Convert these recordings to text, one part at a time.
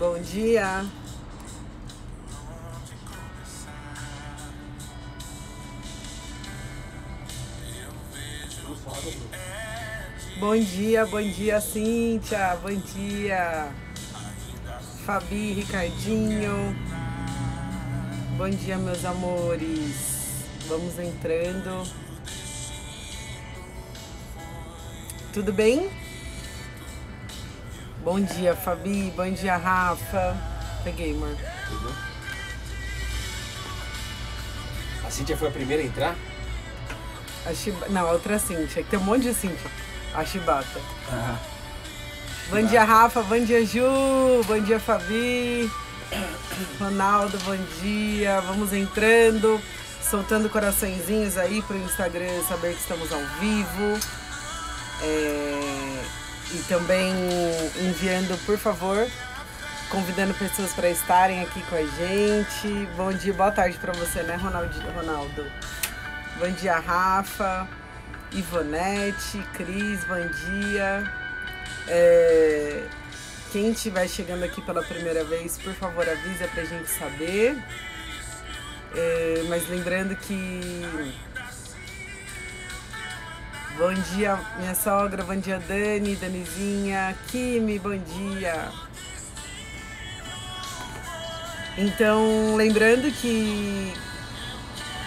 Bom dia. Bom dia, Cíntia. Bom dia. Fabi, Ricardinho. Bom dia, meus amores. Vamos entrando. Tudo bem? Bom dia, Fabi. Bom dia, Rafa. Peguei, amor. Tudo? A Cíntia foi a primeira a entrar? Não, a outra Cíntia, que tem um monte de Cíntia. A Chibata. Ah. Bom dia, Rafa. Bom dia, Ju. Bom dia, Fabi. Ronaldo, bom dia. Vamos entrando, soltando coraçõezinhos aí pro Instagram saber que estamos ao vivo. E também enviando, por favor, convidando pessoas para estarem aqui com a gente. Bom dia, boa tarde para você, né, Ronaldo? Bom dia, Rafa, Ivonete, Cris, bom dia. Quem estiver chegando aqui pela primeira vez, por favor, avisa pra gente saber. Mas lembrando que... Bom dia, minha sogra, bom dia, Dani, Danizinha, Kimi, bom dia. Então, lembrando que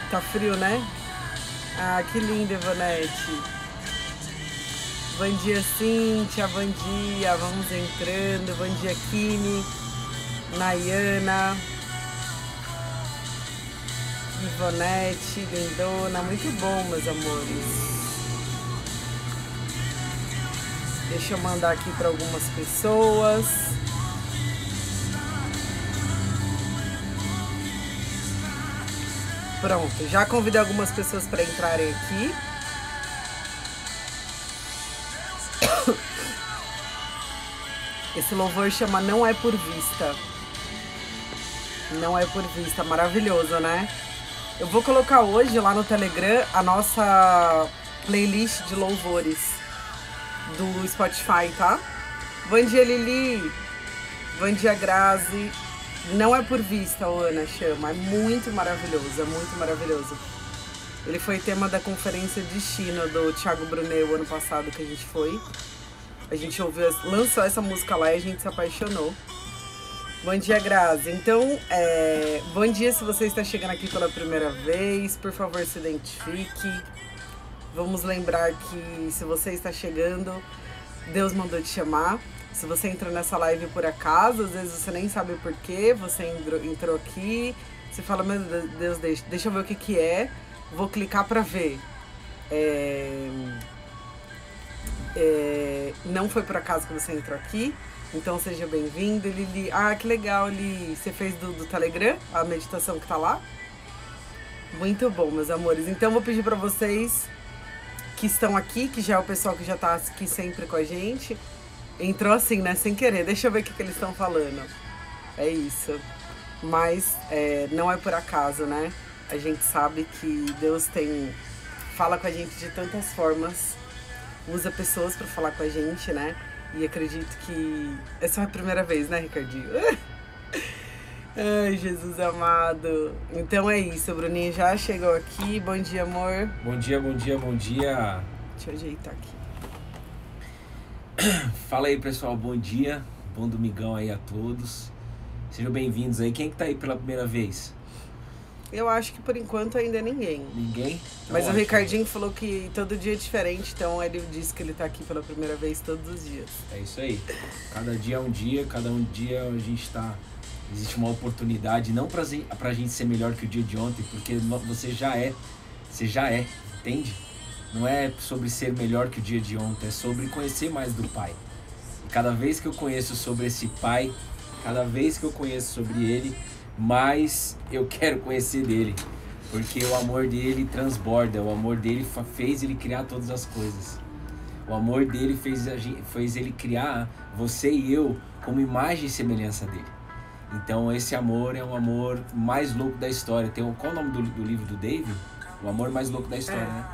tá frio, né? Ah, que linda, Ivonete. Bom dia, Cíntia, bom dia, vamos entrando. Bom dia, Kimi, Nayana, Ivonete, lindona, muito bom, meus amores. Deixa eu mandar aqui para algumas pessoas. Pronto, já convidei algumas pessoas para entrarem aqui. Esse louvor chama Não É Por Vista. Não É Por Vista, maravilhoso, né? Eu vou colocar hoje lá no Telegram a nossa playlist de louvores do Spotify, tá? Bom dia, Lili. Bom dia, Grazi. Não É Por Vista, Ana chama. É muito maravilhoso, é muito maravilhoso. Ele foi tema da conferência Destino do Thiago Brunet o ano passado que a gente foi. A gente ouviu, lançou essa música lá e a gente se apaixonou. Bom dia, Grazi. Então, bom dia se você está chegando aqui pela primeira vez. Por favor, se identifique. Vamos lembrar que se você está chegando, Deus mandou te chamar. Se você entrou nessa live por acaso, às vezes você nem sabe por quê, você entrou aqui, você fala, meu Deus, deixa eu ver o que é, vou clicar para ver. Não foi por acaso que você entrou aqui, então seja bem-vindo, Lili. Ah, que legal, Lili. Você fez do Telegram a meditação que tá lá? Muito bom, meus amores. Então vou pedir para vocês que estão aqui, que já é o pessoal que já tá aqui sempre com a gente, entrou assim, né, sem querer. Deixa eu ver o que eles estão falando. É isso. Mas não é por acaso, né? A gente sabe que Deus fala com a gente de tantas formas, usa pessoas para falar com a gente, né? E acredito que essa é a primeira vez, né, Ricardinho? Ai, Jesus amado. Então é isso, o Bruninho já chegou aqui. Bom dia, amor. Bom dia, bom dia, bom dia. Deixa eu ajeitar aqui. Fala aí, pessoal, bom dia. Bom domingão aí a todos. Sejam bem-vindos aí. Quem que tá aí pela primeira vez? Eu acho que por enquanto ainda ninguém. Ninguém? Então, mas o Ricardinho falou que todo dia é diferente, então ele disse que ele tá aqui pela primeira vez todos os dias. É isso aí. Cada dia é um dia, cada um dia a gente tá... Existe uma oportunidade, não pra gente ser melhor que o dia de ontem, porque você já é, entende? Não é sobre ser melhor que o dia de ontem, é sobre conhecer mais do Pai. E cada vez que eu conheço sobre esse Pai, cada vez que eu conheço sobre Ele, mais eu quero conhecer dele, porque o amor dele transborda, o amor dele fez ele criar todas as coisas. O amor dele fez ele criar você e eu como imagem e semelhança dele. Então esse amor é o amor mais louco da história. Qual é o nome do livro do David? O amor mais louco da história, né?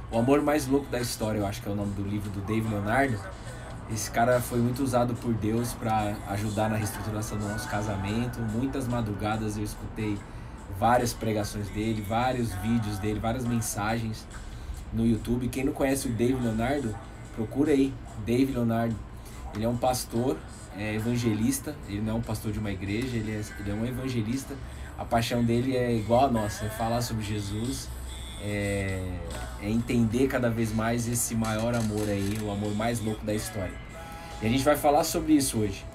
O amor mais louco da história, eu acho que é o nome do livro do David Leonardo. Esse cara foi muito usado por Deus para ajudar na reestruturação do nosso casamento. Muitas madrugadas eu escutei várias pregações dele, vários vídeos dele, várias mensagens no YouTube. Quem não conhece o Dave Leonardo, procura aí, Dave Leonardo. Ele é um pastor, evangelista, ele não é um pastor de uma igreja, ele é um evangelista. A paixão dele é igual a nossa, é falar sobre Jesus, é entender cada vez mais esse maior amor aí, o amor mais louco da história. E a gente vai falar sobre isso hoje.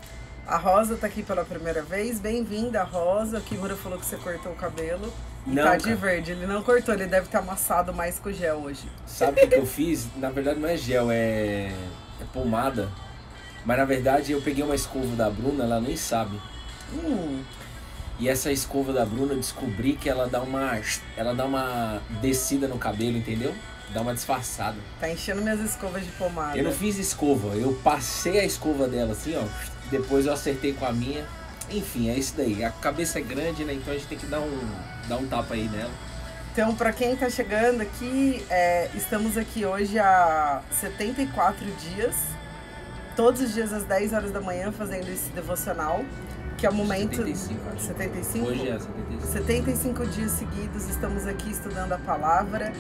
A Rosa tá aqui pela primeira vez, bem-vinda, Rosa. O Kimura falou que você cortou o cabelo e Não, tá de cara. verde. Ele não cortou, ele deve ter amassado mais com gel hoje. Sabe o que eu fiz? Na verdade não é gel, é pomada. Mas na verdade eu peguei uma escova da Bruna, ela nem sabe. E essa escova da Bruna eu descobri que ela dá uma descida no cabelo, entendeu? Dá uma disfarçada. Tá enchendo minhas escovas de pomada. Eu não fiz escova, eu passei a escova dela assim, ó. Depois eu acertei com a minha. Enfim, é isso daí. A cabeça é grande, né? Então a gente tem que dar um tapa aí nela. Então, pra quem tá chegando aqui, estamos aqui hoje há 74 dias. Todos os dias às 10 horas da manhã fazendo esse devocional. Que é o momento... 75, acho. 75? Hoje é 75. 75 dias seguidos estamos aqui estudando a palavra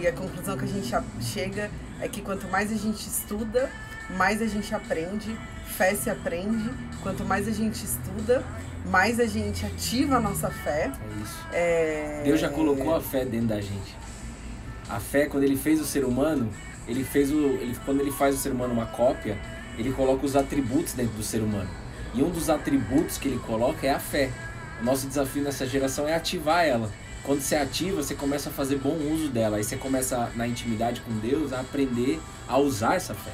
e a conclusão que a gente chega é que quanto mais a gente estuda, mais a gente aprende, fé se aprende. Quanto mais a gente estuda, mais a gente ativa a nossa fé. É isso. Deus já colocou a fé dentro da gente. A fé, quando ele fez o ser humano, quando ele faz o ser humano uma cópia, ele coloca os atributos dentro do ser humano. E um dos atributos que ele coloca é a fé. O nosso desafio nessa geração é ativar ela. Quando você ativa, você começa a fazer bom uso dela. Aí você começa, na intimidade com Deus, a aprender a usar essa fé.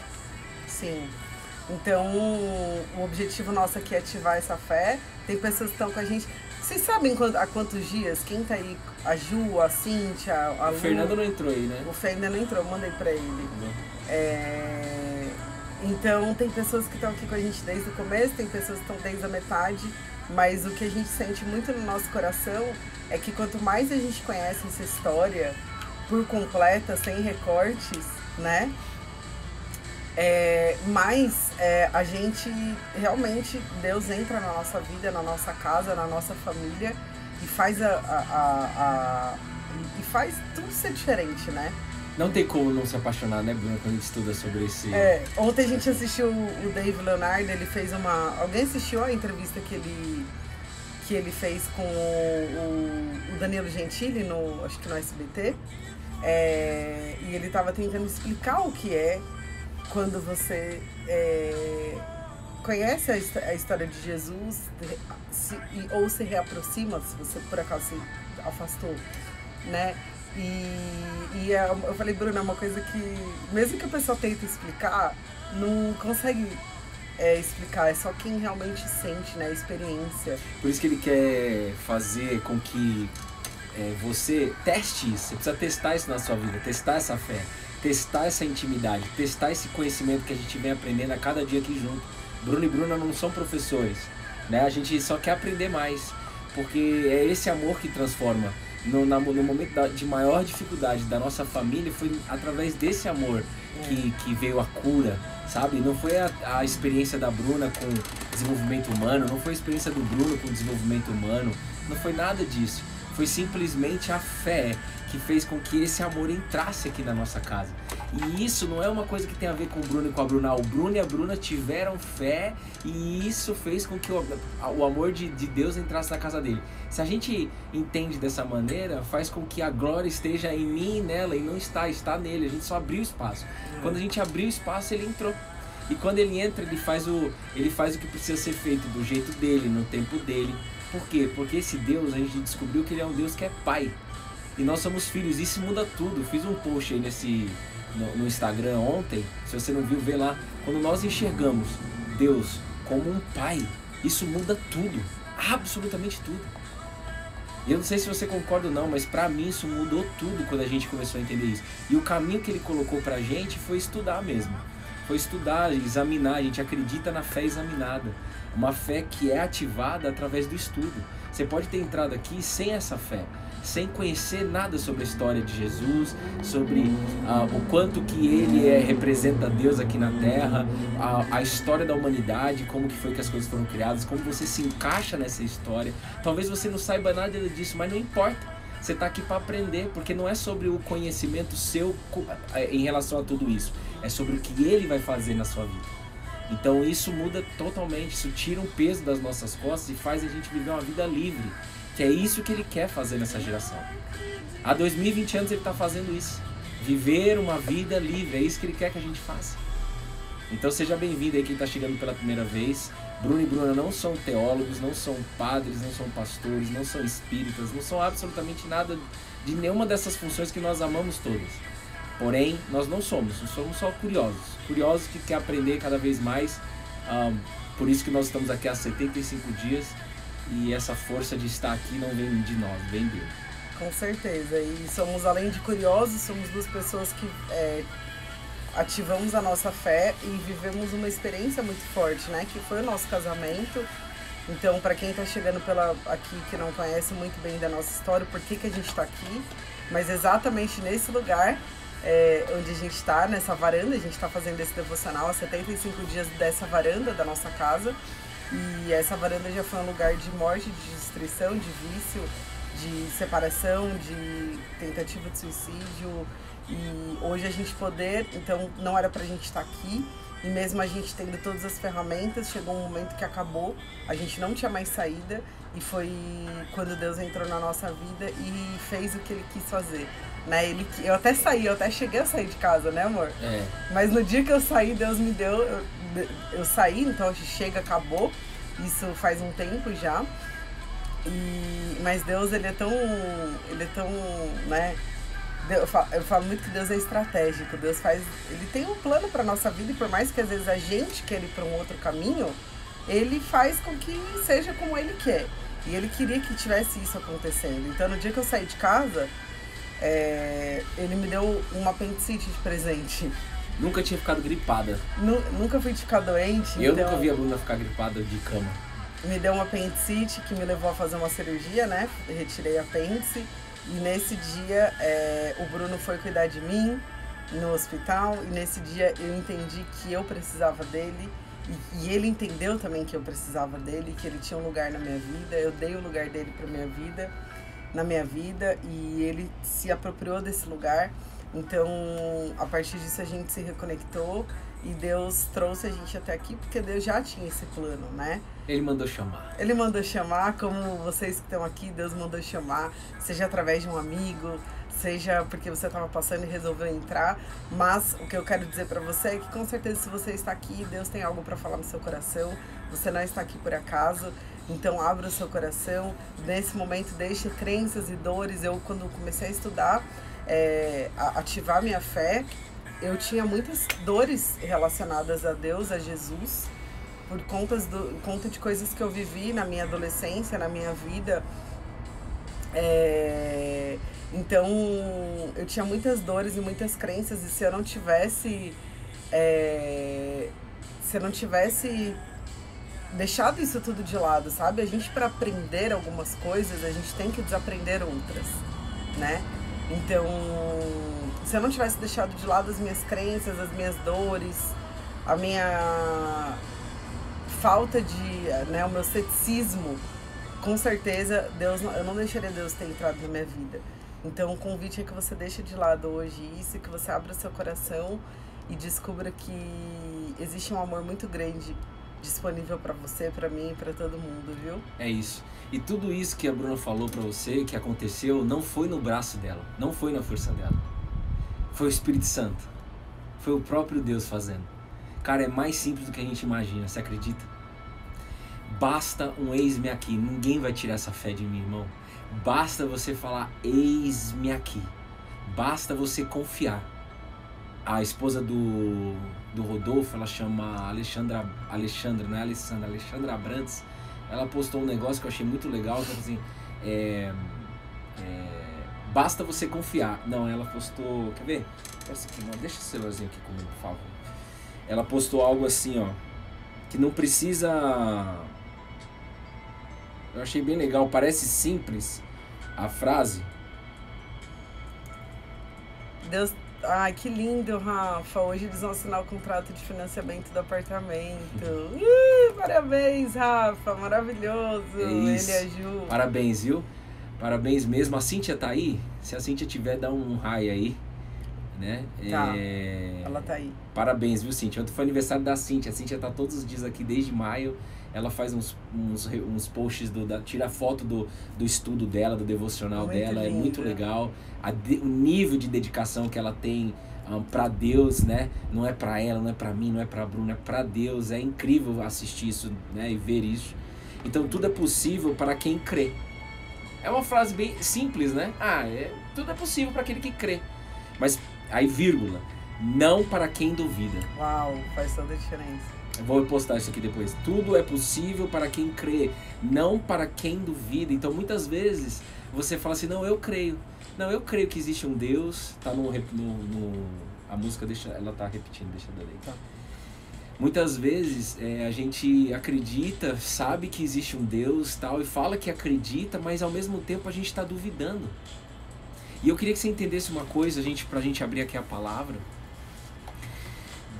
Sim. Então, o objetivo nosso aqui é ativar essa fé. Tem pessoas que estão com a gente... Vocês sabem há quantos dias? Quem tá aí? A Ju, a Cíntia, a Lu... O Fernando não entrou aí, né? O Fê ainda não entrou, mandei pra ele. Então, tem pessoas que estão aqui com a gente desde o começo, tem pessoas que estão desde a metade, mas o que a gente sente muito no nosso coração é que quanto mais a gente conhece essa história por completa, sem recortes, né? Mais a gente, realmente, Deus entra na nossa vida, na nossa casa, na nossa família e faz e faz tudo ser diferente, né? Não tem como não se apaixonar, né, Bruna, quando a gente estuda sobre esse... Ontem a gente assistiu o Dave Leonardo, ele fez uma... Alguém assistiu a entrevista que ele fez com o Danilo Gentili, acho que no SBT? E ele estava tentando explicar o que é quando você conhece a história de Jesus ou se reaproxima, se você por acaso se afastou, né? E eu falei, Bruna, é uma coisa que, mesmo que a pessoa tente explicar, não consegue explicar, é só quem realmente sente, né, a experiência. Por isso que ele quer fazer com que você teste isso, você precisa testar isso na sua vida, testar essa fé, testar essa intimidade, testar esse conhecimento que a gente vem aprendendo a cada dia aqui junto. Bruno e Bruna não são professores, né? A gente só quer aprender mais, porque é esse amor que transforma. No momento de maior dificuldade da nossa família, foi através desse amor que veio a cura, sabe? Não foi a experiência da Bruna com desenvolvimento humano, não foi a experiência do Bruno com desenvolvimento humano, não foi nada disso. Foi simplesmente a fé que fez com que esse amor entrasse aqui na nossa casa. E isso não é uma coisa que tem a ver com o Bruno e com a Bruna. O Bruno e a Bruna tiveram fé e isso fez com que o amor de Deus entrasse na casa dele. Se a gente entende dessa maneira, faz com que a glória esteja em mim e nela, e não está nele. A gente só abriu espaço. Quando a gente abriu espaço, ele entrou. E quando ele entra, ele faz o que precisa ser feito do jeito dele, no tempo dele. Por quê? Porque esse Deus, a gente descobriu que ele é um Deus que é pai. E nós somos filhos, isso muda tudo. Fiz um post aí no Instagram ontem, se você não viu, vê lá. Quando nós enxergamos Deus como um pai, isso muda tudo, absolutamente tudo. E eu não sei se você concorda ou não, mas pra mim isso mudou tudo quando a gente começou a entender isso. E o caminho que ele colocou pra gente foi estudar mesmo. Foi estudar, examinar, a gente acredita na fé examinada. Uma fé que é ativada através do estudo. Você pode ter entrado aqui sem essa fé, sem conhecer nada sobre a história de Jesus, sobre o quanto que ele representa Deus aqui na Terra, a história da humanidade, como que foi que as coisas foram criadas, como você se encaixa nessa história. Talvez você não saiba nada disso, mas não importa. Você está aqui para aprender, porque não é sobre o conhecimento seu em relação a tudo isso. É sobre o que ele vai fazer na sua vida. Então isso muda totalmente, isso tira um peso das nossas costas e faz a gente viver uma vida livre. Que é isso que ele quer fazer nessa geração. Há 2020 anos ele está fazendo isso. Viver uma vida livre, é isso que ele quer que a gente faça. Então seja bem-vindo aí quem está chegando pela primeira vez. Bruno e Bruna não são teólogos, não são padres, não são pastores, não são espíritas, não são absolutamente nada de nenhuma dessas funções que nós amamos todas. Porém, nós não somos só curiosos. Curiosos que querem aprender cada vez mais. Por isso que nós estamos aqui há 75 dias e essa força de estar aqui não vem de nós, vem dele. Com certeza. E somos, além de curiosos, somos duas pessoas que ativamos a nossa fé e vivemos uma experiência muito forte, né? Que foi o nosso casamento. Então, para quem está chegando aqui que não conhece muito bem da nossa história, por que a gente está aqui, mas exatamente nesse lugar onde a gente está, nessa varanda, a gente está fazendo esse devocional há 75 dias dessa varanda da nossa casa. E essa varanda já foi um lugar de morte, de destruição, de vício, de separação, de tentativa de suicídio. E hoje a gente então não era pra gente estar aqui, e mesmo a gente tendo todas as ferramentas, chegou um momento que acabou, a gente não tinha mais saída, e foi quando Deus entrou na nossa vida e fez o que Ele quis fazer, né? Eu até cheguei a sair de casa, né, amor? Mas no dia que eu saí, Deus me deu, eu saí, então acabou, isso faz um tempo já, mas Deus, ele é tão, né? Eu falo muito que Deus é estratégico, Ele tem um plano para nossa vida, e por mais que às vezes a gente queira ir para um outro caminho, Ele faz com que seja como Ele quer. E Ele queria que tivesse isso acontecendo. Então no dia que eu saí de casa, Ele me deu uma apendicite de presente. Nunca tinha ficado gripada. Nunca fui ficar doente. Eu nunca vi a Bruna ficar gripada de cama. Me deu uma apendicite que me levou a fazer uma cirurgia, né? Retirei a apêndice. E nesse dia, o Bruno foi cuidar de mim no hospital. E nesse dia eu entendi que eu precisava dele. E ele entendeu também que eu precisava dele, que ele tinha um lugar na minha vida. Eu dei o lugar dele na minha vida. E ele se apropriou desse lugar. Então, a partir disso, a gente se reconectou. E Deus trouxe a gente até aqui, porque Deus já tinha esse plano, né? Ele mandou chamar. Ele mandou chamar, como vocês que estão aqui, Deus mandou chamar, seja através de um amigo, seja porque você estava passando e resolveu entrar. Mas o que eu quero dizer para você é que, com certeza, se você está aqui, Deus tem algo para falar no seu coração. Você não está aqui por acaso. Então, abra o seu coração. Nesse momento, deixe crenças e dores. Eu, quando comecei a estudar, ativar minha fé, eu tinha muitas dores relacionadas a Deus, a Jesus, por conta de coisas que eu vivi na minha adolescência, na minha vida. Então, eu tinha muitas dores e muitas crenças, e se eu não tivesse deixado isso tudo de lado, sabe? A gente, para aprender algumas coisas, a gente tem que desaprender outras, né? Então, se eu não tivesse deixado de lado as minhas crenças, as minhas dores, a minha falta o meu ceticismo, com certeza, eu não deixaria Deus ter entrado na minha vida. Então, o convite é que você deixe de lado hoje isso, que você abra seu coração e descubra que existe um amor muito grande disponível para você, para mim e para todo mundo, viu? É isso. E tudo isso que a Bruna falou para você, que aconteceu, não foi no braço dela, não foi na força dela. Foi o Espírito Santo. Foi o próprio Deus fazendo. Cara, é mais simples do que a gente imagina, você acredita? Basta um eis-me aqui. Ninguém vai tirar essa fé de mim, irmão. Basta você falar, eis-me aqui. Basta você confiar. A esposa do Rodolfo, ela chama Alexandra, não é Alessandra, Alexandra Abrantes. Ela postou um negócio que eu achei muito legal, que assim, basta você confiar. Não, ela postou, quer ver? Deixa o celularzinho aqui comigo, por favor. Ela postou algo assim, ó, que não precisa... Eu achei bem legal, parece simples, A frase... Deus... Ai, que lindo, Rafa. Hoje eles vão assinar o contrato de financiamento do apartamento. Parabéns, Rafa. Maravilhoso. É isso. Ele e a Ju. Parabéns, viu? Parabéns mesmo. A Cíntia tá aí? Se a Cíntia tiver, dá um raio aí. Né? Tá. Ela tá aí. Parabéns, viu, Cíntia? Ontem foi aniversário da Cíntia. A Cíntia tá todos os dias aqui desde maio. Ela faz uns posts, tira foto do estudo dela, do devocional muito dela. Linda. É muito legal. O nível de dedicação que ela tem pra Deus, né? Não é pra ela, não é pra mim, não é pra Bruna, é pra Deus. É incrível assistir isso, né? E ver isso. Então tudo é possível para quem crê. É uma frase bem simples, né? Tudo é possível para aquele que crê. Mas aí, vírgula, não para quem duvida. Uau, faz toda a diferença. Eu vou postar isso aqui depois. Tudo é possível para quem crê, não para quem duvida. Então, muitas vezes, você fala assim, não, eu creio. Não, eu creio que existe um Deus. Tá a música, ela tá repetindo, deixa eu ler. Tá. Muitas vezes, a gente acredita, sabe que existe um Deus, tal, e fala que acredita, mas ao mesmo tempo a gente está duvidando. E eu queria que você entendesse uma coisa, pra gente abrir aqui a palavra.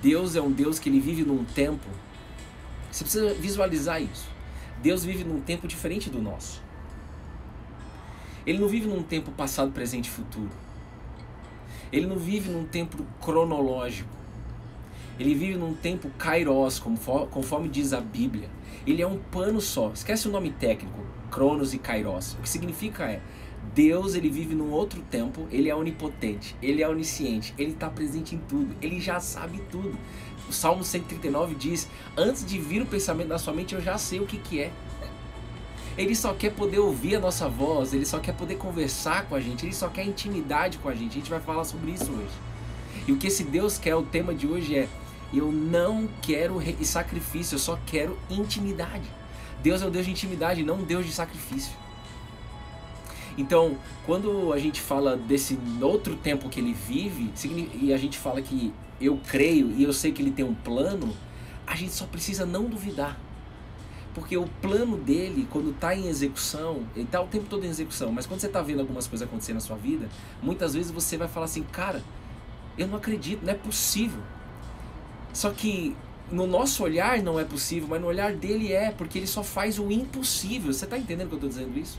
Deus é um Deus que ele vive num tempo, você precisa visualizar isso. Deus vive num tempo diferente do nosso. Ele não vive num tempo passado, presente e futuro. Ele não vive num tempo cronológico. Ele vive num tempo kairos, conforme diz a Bíblia. Ele é um plano só. Esquece o nome técnico, cronos e kairos. O que significa Deus, ele vive num outro tempo, ele é onipotente, ele é onisciente, ele está presente em tudo, ele já sabe tudo. O Salmo 139 diz, antes de vir o pensamento na sua mente, eu já sei o que é. Ele só quer poder ouvir a nossa voz, ele só quer poder conversar com a gente, ele só quer intimidade com a gente vai falar sobre isso hoje. E o que esse Deus quer, o tema de hoje é, eu não quero sacrifício, eu só quero intimidade. Deus é um Deus de intimidade, não um Deus de sacrifício. Então, quando a gente fala desse outro tempo que ele vive, e a gente fala que eu creio e eu sei que ele tem um plano, a gente só precisa não duvidar. Porque o plano dele, quando está em execução, ele está o tempo todo em execução, mas quando você está vendo algumas coisas acontecer na sua vida, muitas vezes você vai falar assim, cara, eu não acredito, não é possível. Só que no nosso olhar não é possível, mas no olhar dele porque ele só faz o impossível. Você está entendendo que eu estou dizendo isso?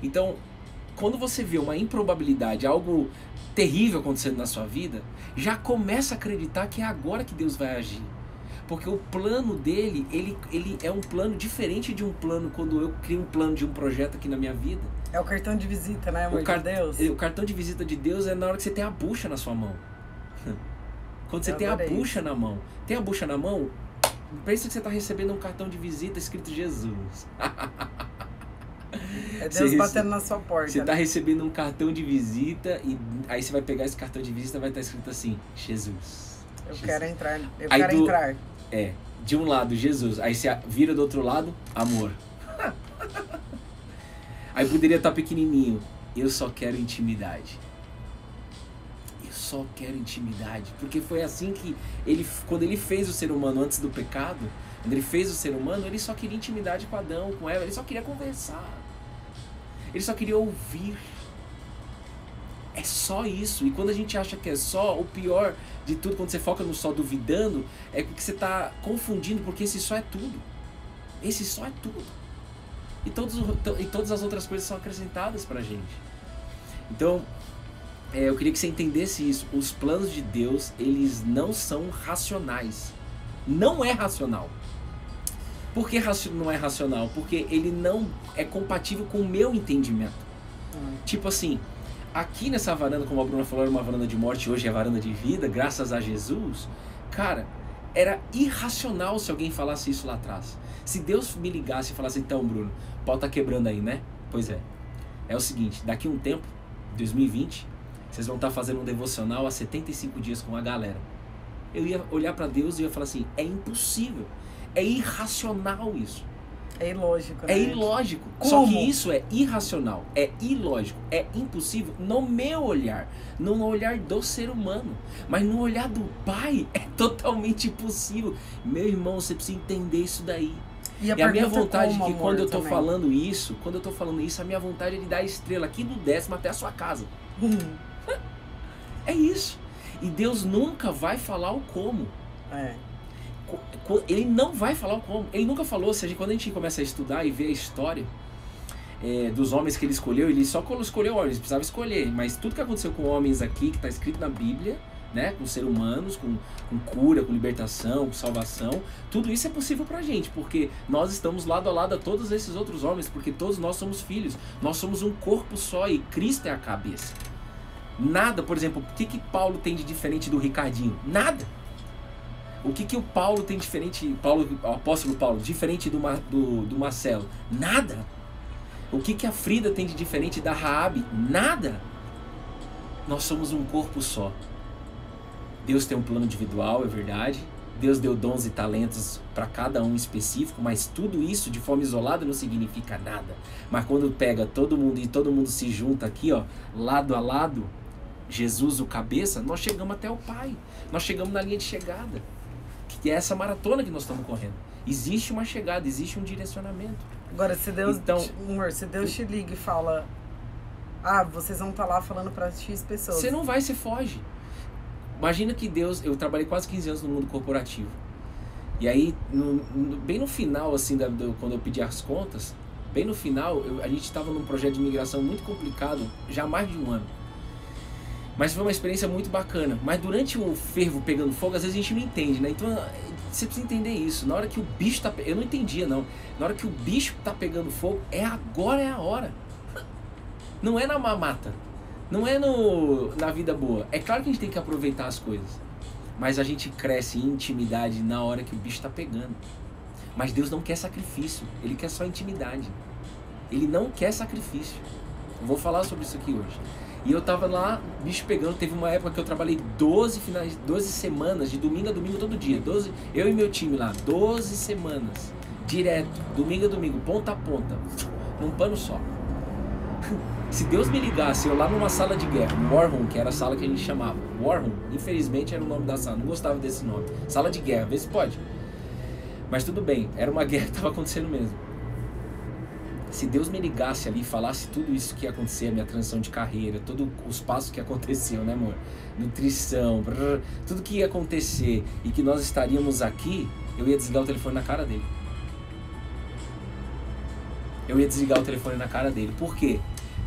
Então, quando você vê uma improbabilidade, algo terrível acontecendo na sua vida, já começa a acreditar que é agora que Deus vai agir. Porque o plano dele, ele é um plano diferente de um plano quando eu crio um plano de um projeto aqui na minha vida. É o cartão de visita, né, amor de Deus? O cartão de visita de Deus é na hora que você tem a bucha na sua mão. Quando você tem a bucha na mão. Tem a bucha na mão, pensa que você está recebendo um cartão de visita escrito Jesus. É Deus batendo na sua porta. Você está recebendo um cartão de visita e aí você vai pegar esse cartão de visita e vai estar escrito assim, Jesus. Eu quero entrar. Eu quero entrar. De um lado, Jesus. Aí você vira do outro lado, amor. Aí poderia estar pequenininho. Eu só quero intimidade. Eu só quero intimidade. Porque foi assim que quando ele fez o ser humano antes do pecado, quando ele fez o ser humano, ele só queria intimidade com Adão, com Eva. Ele só queria conversar. Ele só queria ouvir. É só isso. E quando a gente acha que é só, o pior de tudo, quando você foca no só duvidando, é que você está confundindo, porque esse só é tudo. Esse só é tudo. E todas as outras coisas são acrescentadas pra gente. Então, eu queria que você entendesse isso. Os planos de Deus, eles não são racionais. Não é racional. Por que não é racional? Porque ele não é compatível com o meu entendimento. Tipo assim, aqui nessa varanda, como a Bruna falou, era uma varanda de morte, hoje é varanda de vida, graças a Jesus. Cara, era irracional se alguém falasse isso lá atrás. Se Deus me ligasse e falasse, então, Bruno, o pau tá quebrando aí, né? Pois é. É o seguinte, daqui um tempo, 2020, vocês vão estar fazendo um devocional há 75 dias com a galera. Eu ia olhar pra Deus e ia falar assim, é impossível. É irracional isso. É ilógico, né? É ilógico. Como? Só que isso é irracional, é ilógico, é impossível no meu olhar, não no olhar do ser humano, mas no olhar do Pai é totalmente impossível. Meu irmão, você precisa entender isso daí. E a minha vontade como, que amor, quando eu tô também. falando isso, a minha vontade é de dar a estrela aqui do 10º até a sua casa. É isso. E Deus nunca vai falar o como. Ele não vai falar o como. Ele nunca falou. Quando a gente começa a estudar e ver a história dos homens que ele escolheu, ele só escolheu homens, precisava escolher. Mas tudo que aconteceu com homens aqui, que está escrito na Bíblia, né, com seres humanos, com cura, com libertação, com salvação, tudo isso é possível pra gente, porque nós estamos lado a lado a todos esses outros homens, porque todos nós somos filhos, nós somos um corpo só e Cristo é a cabeça. Nada, por exemplo, o que Paulo tem de diferente do Ricardinho? Nada. O que o Paulo tem diferente, o apóstolo Paulo, diferente do Marcelo? Nada. O que a Frida tem de diferente da Raabe? Nada. Nós somos um corpo só. Deus tem um plano individual, é verdade. Deus deu dons e talentos para cada um específico, mas tudo isso de forma isolada não significa nada. Mas quando pega todo mundo e todo mundo se junta aqui, ó, lado a lado, Jesus o cabeça, nós chegamos até o Pai. Nós chegamos na linha de chegada, que é essa maratona que nós estamos correndo. Existe uma chegada, existe um direcionamento. Agora, se Deus, amor, se Deus te liga e fala, vocês vão estar lá falando para X pessoas. Você não vai, você foge. Imagina que Deus... Eu trabalhei quase 15 anos no mundo corporativo. E aí, bem no final, assim, quando eu pedi as contas, bem no final, a gente estava num projeto de imigração muito complicado, já há mais de um ano. Mas foi uma experiência muito bacana. Mas durante o fervo pegando fogo, às vezes a gente não entende, né? Então, você precisa entender isso. Na hora que o bicho tá... Eu não entendia, não. Na hora que o bicho tá pegando fogo, agora é a hora. Não é na mamata. Não é na vida boa. É claro que a gente tem que aproveitar as coisas. Mas a gente cresce em intimidade na hora que o bicho está pegando. Mas Deus não quer sacrifício. Ele quer só intimidade. Ele não quer sacrifício. Eu vou falar sobre isso aqui hoje. E eu tava lá, bicho pegando. Teve uma época que eu trabalhei 12 semanas, de domingo a domingo todo dia. Eu e meu time lá, 12 semanas. Direto, domingo a domingo, ponta a ponta. Num pano só. Se Deus me ligasse, eu lá numa sala de guerra, War Room, que era a sala que a gente chamava. War Room, infelizmente era o nome da sala, não gostava desse nome. Sala de guerra, vê se pode. Mas tudo bem, era uma guerra que estava acontecendo mesmo. Se Deus me ligasse ali e falasse tudo isso que ia acontecer, a minha transição de carreira, todos os passos que aconteciam, né, amor? Nutrição, tudo que ia acontecer e que nós estaríamos aqui, eu ia desligar o telefone na cara dele. Eu ia desligar o telefone na cara dele. Por quê?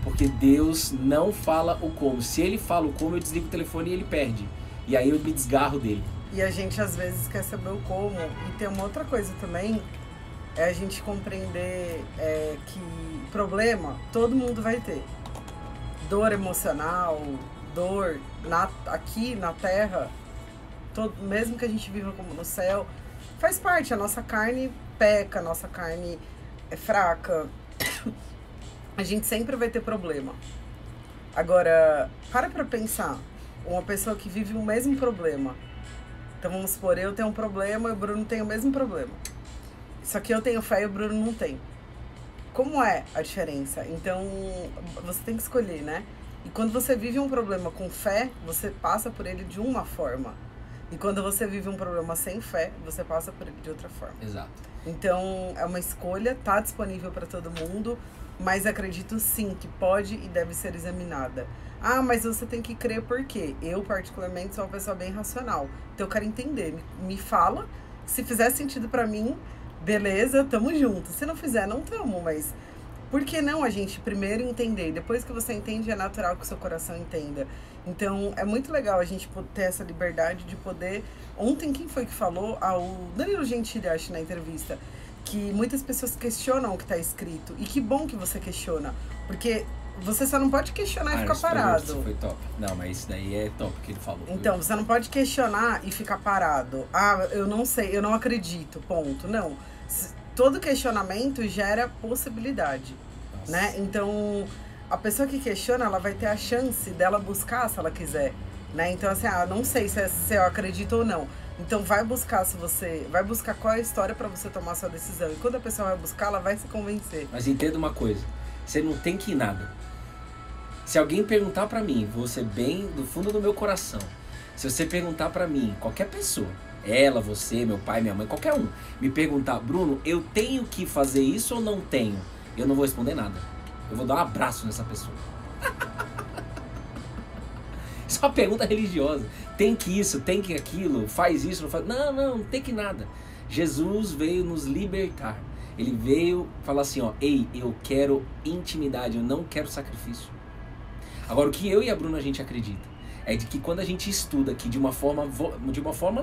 Porque Deus não fala o como. Se ele fala o como, eu desligo o telefone e ele perde. E aí eu me desgarro dele. E a gente às vezes quer saber o como. E tem uma outra coisa também, é a gente compreender que problema todo mundo vai ter. Dor emocional, dor aqui na Terra, mesmo que a gente viva como no céu, faz parte. A nossa carne peca, a nossa carne é fraca. A gente sempre vai ter problema. Agora, para pensar. Uma pessoa que vive o mesmo problema. Então vamos supor, eu tenho um problema e o Bruno tem o mesmo problema. Só que eu tenho fé e o Bruno não tem. Como é a diferença? Então, você tem que escolher, né? E quando você vive um problema com fé, você passa por ele de uma forma. E quando você vive um problema sem fé, você passa por ele de outra forma. Exato. Então, é uma escolha, tá disponível para todo mundo, mas acredito sim que pode e deve ser examinada. Mas você tem que crer por quê? Eu, particularmente, sou uma pessoa bem racional. Então, eu quero entender. Me fala. Se fizer sentido para mim, beleza, tamo junto. Se não fizer, não tamo, mas... Por que não a gente primeiro entender? Depois que você entende, é natural que o seu coração entenda. Então, é muito legal a gente ter essa liberdade de poder... Ontem, quem foi que falou? O Danilo Gentili, acho, na entrevista. Que muitas pessoas questionam o que está escrito. E que bom que você questiona. Porque você só não pode questionar e ficar parado. Isso foi top. Não, mas isso daí é top que ele falou. Então, você não pode questionar e ficar parado. Eu não sei, eu não acredito, ponto. Não. Todo questionamento gera possibilidade. Né? Então, a pessoa que questiona, ela vai ter a chance dela buscar se ela quiser. Né? Então, assim, não sei se eu acredito ou não. Então, vai buscar qual é a história para você tomar sua decisão. E quando a pessoa vai buscar, ela vai se convencer. Mas entenda uma coisa, você não tem que ir nada. Se alguém perguntar para mim, vou ser bem do fundo do meu coração, se você perguntar para mim, qualquer pessoa, ela, você, meu pai, minha mãe, qualquer um, me perguntar, Bruno, eu tenho que fazer isso ou não tenho? Eu não vou responder nada. Eu vou dar um abraço nessa pessoa. Isso é uma pergunta religiosa. Tem que isso, tem que aquilo, faz isso, não faz... Não tem que nada. Jesus veio nos libertar. Ele veio falar assim, ó, ei, eu quero intimidade, eu não quero sacrifício. Agora, o que eu e a Bruna a gente acredita é de que quando a gente estuda aqui de uma forma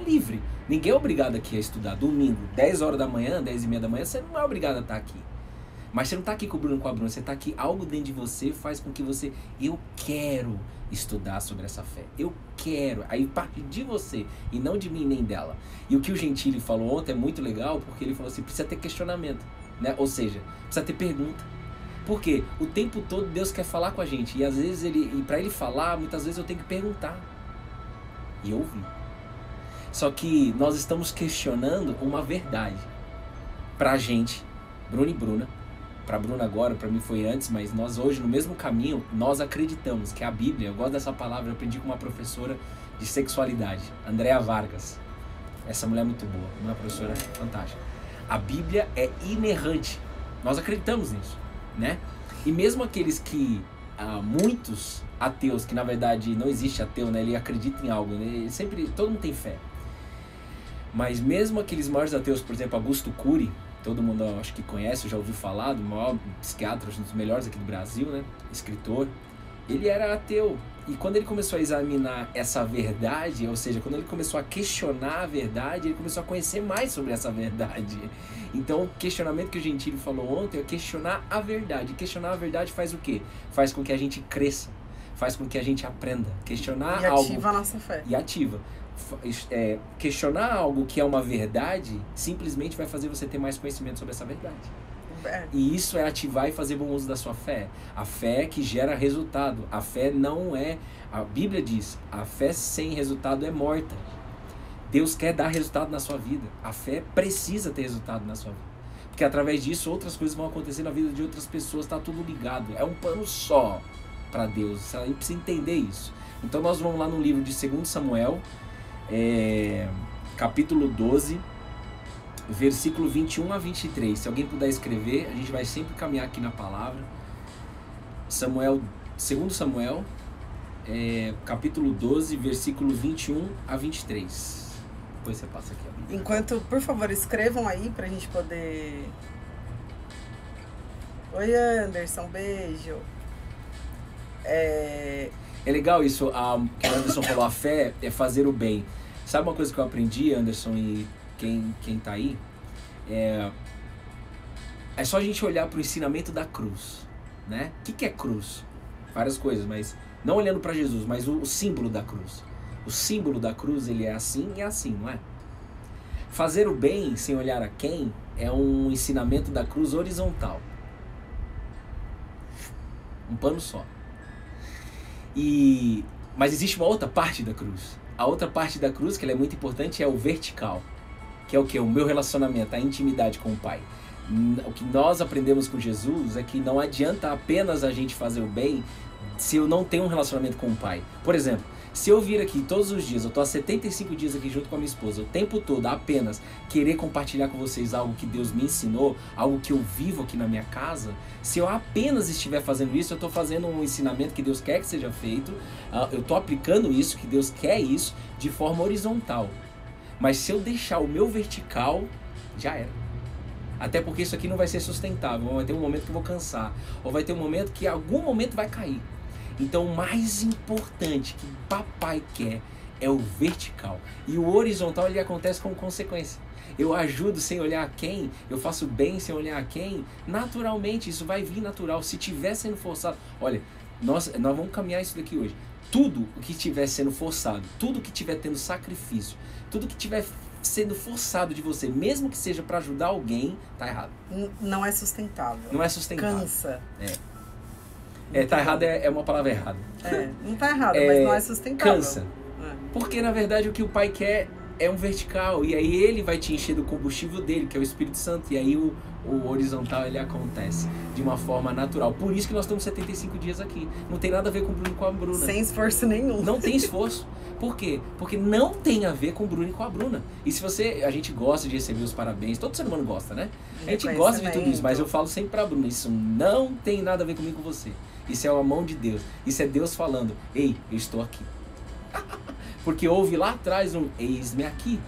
livre, ninguém é obrigado aqui a estudar. Domingo, 10 horas da manhã, 10 e meia da manhã, você não é obrigado a estar aqui. Mas você não está aqui com o Bruno, com a Bruna, você está aqui, algo dentro de você faz com que você, eu quero estudar sobre essa fé, eu quero, aí parte de você e não de mim nem dela. E o que o Gentili falou ontem é muito legal, porque ele falou assim, precisa ter questionamento, né? Ou seja, precisa ter pergunta. Porque o tempo todo Deus quer falar com a gente, e às vezes para ele falar, muitas vezes eu tenho que perguntar e ouvir. Só que nós estamos questionando uma verdade pra gente, Bruno e Bruna. Para Bruna agora, para mim foi antes, mas nós hoje no mesmo caminho, nós acreditamos que a Bíblia, eu gosto dessa palavra, eu aprendi com uma professora de sexualidade, Andréa Vargas. Essa mulher é muito boa, uma professora fantástica. A Bíblia é inerrante, nós acreditamos nisso, né? E mesmo aqueles que, muitos ateus, que na verdade não existe ateu, né? Ele acredita em algo, né? Ele sempre, todo mundo tem fé. Mas mesmo aqueles maiores ateus, por exemplo, Augusto Cury, todo mundo acho que conhece, já ouviu falar, do maior psiquiatra, um dos melhores aqui do Brasil, né? Escritor. Ele era ateu. E quando ele começou a examinar essa verdade, ou seja, quando ele começou a questionar a verdade, ele começou a conhecer mais sobre essa verdade. Então, o questionamento que o Gentili falou ontem é questionar a verdade. Questionar a verdade faz o quê? Faz com que a gente cresça, faz com que a gente aprenda. Questionar algo... E ativa a nossa fé. E ativa. Questionar algo que é uma verdade simplesmente vai fazer você ter mais conhecimento sobre essa verdade. E isso é ativar e fazer bom uso da sua fé. A fé que gera resultado. A fé não é... A Bíblia diz, a fé sem resultado é morta. Deus quer dar resultado na sua vida. A fé precisa ter resultado na sua vida. Porque através disso outras coisas vão acontecer na vida de outras pessoas. Está tudo ligado. É um plano só para Deus. A gente precisa entender isso. Então nós vamos lá no livro de 2 Samuel, capítulo 12, versículo 21 a 23. Se alguém puder escrever, a gente vai sempre caminhar aqui na palavra. 2 Samuel, capítulo 12, versículo 21 a 23. Depois você passa aqui. Enquanto, por favor, escrevam aí pra gente poder... Oi, Anderson, beijo. É legal isso, que o Anderson falou, a fé é fazer o bem. Sabe uma coisa que eu aprendi, Anderson, e quem tá aí? É só a gente olhar pro ensinamento da cruz, né? O que é cruz? Várias coisas, mas não olhando para Jesus, mas o símbolo da cruz. O símbolo da cruz, ele é assim e é assim, não é? Fazer o bem sem olhar a quem é um ensinamento da cruz horizontal. Um pano só. Mas existe uma outra parte da cruz. A outra parte da cruz, que ela é muito importante, é o vertical. Que é o quê? O meu relacionamento, a intimidade com o Pai. O que nós aprendemos com Jesus é que não adianta apenas a gente fazer o bem se eu não tenho um relacionamento com o Pai. Por exemplo, se eu vir aqui todos os dias, eu estou há 75 dias aqui junto com a minha esposa, o tempo todo apenas querer compartilhar com vocês algo que Deus me ensinou, algo que eu vivo aqui na minha casa, se eu apenas estiver fazendo isso, eu estou fazendo um ensinamento que Deus quer que seja feito, eu estou aplicando isso, que Deus quer isso, de forma horizontal. Mas se eu deixar o meu vertical, já era. Até porque isso aqui não vai ser sustentável, vai ter um momento que eu vou cansar, ou vai ter um momento que em algum momento vai cair. Então o mais importante que papai quer é o vertical. E o horizontal ele acontece como consequência. Eu ajudo sem olhar a quem, eu faço bem sem olhar a quem, naturalmente, isso vai vir natural. Se estiver sendo forçado, olha, nós vamos caminhar isso daqui hoje. Tudo o que estiver sendo forçado, tudo que estiver tendo sacrifício, tudo que estiver sendo forçado de você, mesmo que seja para ajudar alguém, tá errado. Não é sustentável. Não é sustentável. Cansa. Tá errado é uma palavra errada. Não tá errado, mas não é sustentável. Cansa. Porque, na verdade, o que o pai quer é um vertical, e aí ele vai te encher do combustível dele, que é o Espírito Santo, e aí o horizontal ele acontece de uma forma natural. Por isso que nós estamos 75 dias aqui. Não tem nada a ver com o Bruno e com a Bruna. Sem esforço nenhum. Não tem esforço. Por quê? Porque não tem a ver com o Bruno e com a Bruna. E se você... A gente gosta de receber os parabéns, todo ser humano gosta, né? A gente gosta de tudo isso, mas eu falo sempre pra Bruna, isso não tem nada a ver comigo e com você. Isso é a mão de Deus. Isso é Deus falando, ei, eu estou aqui. Porque houve lá atrás um eis-me aqui.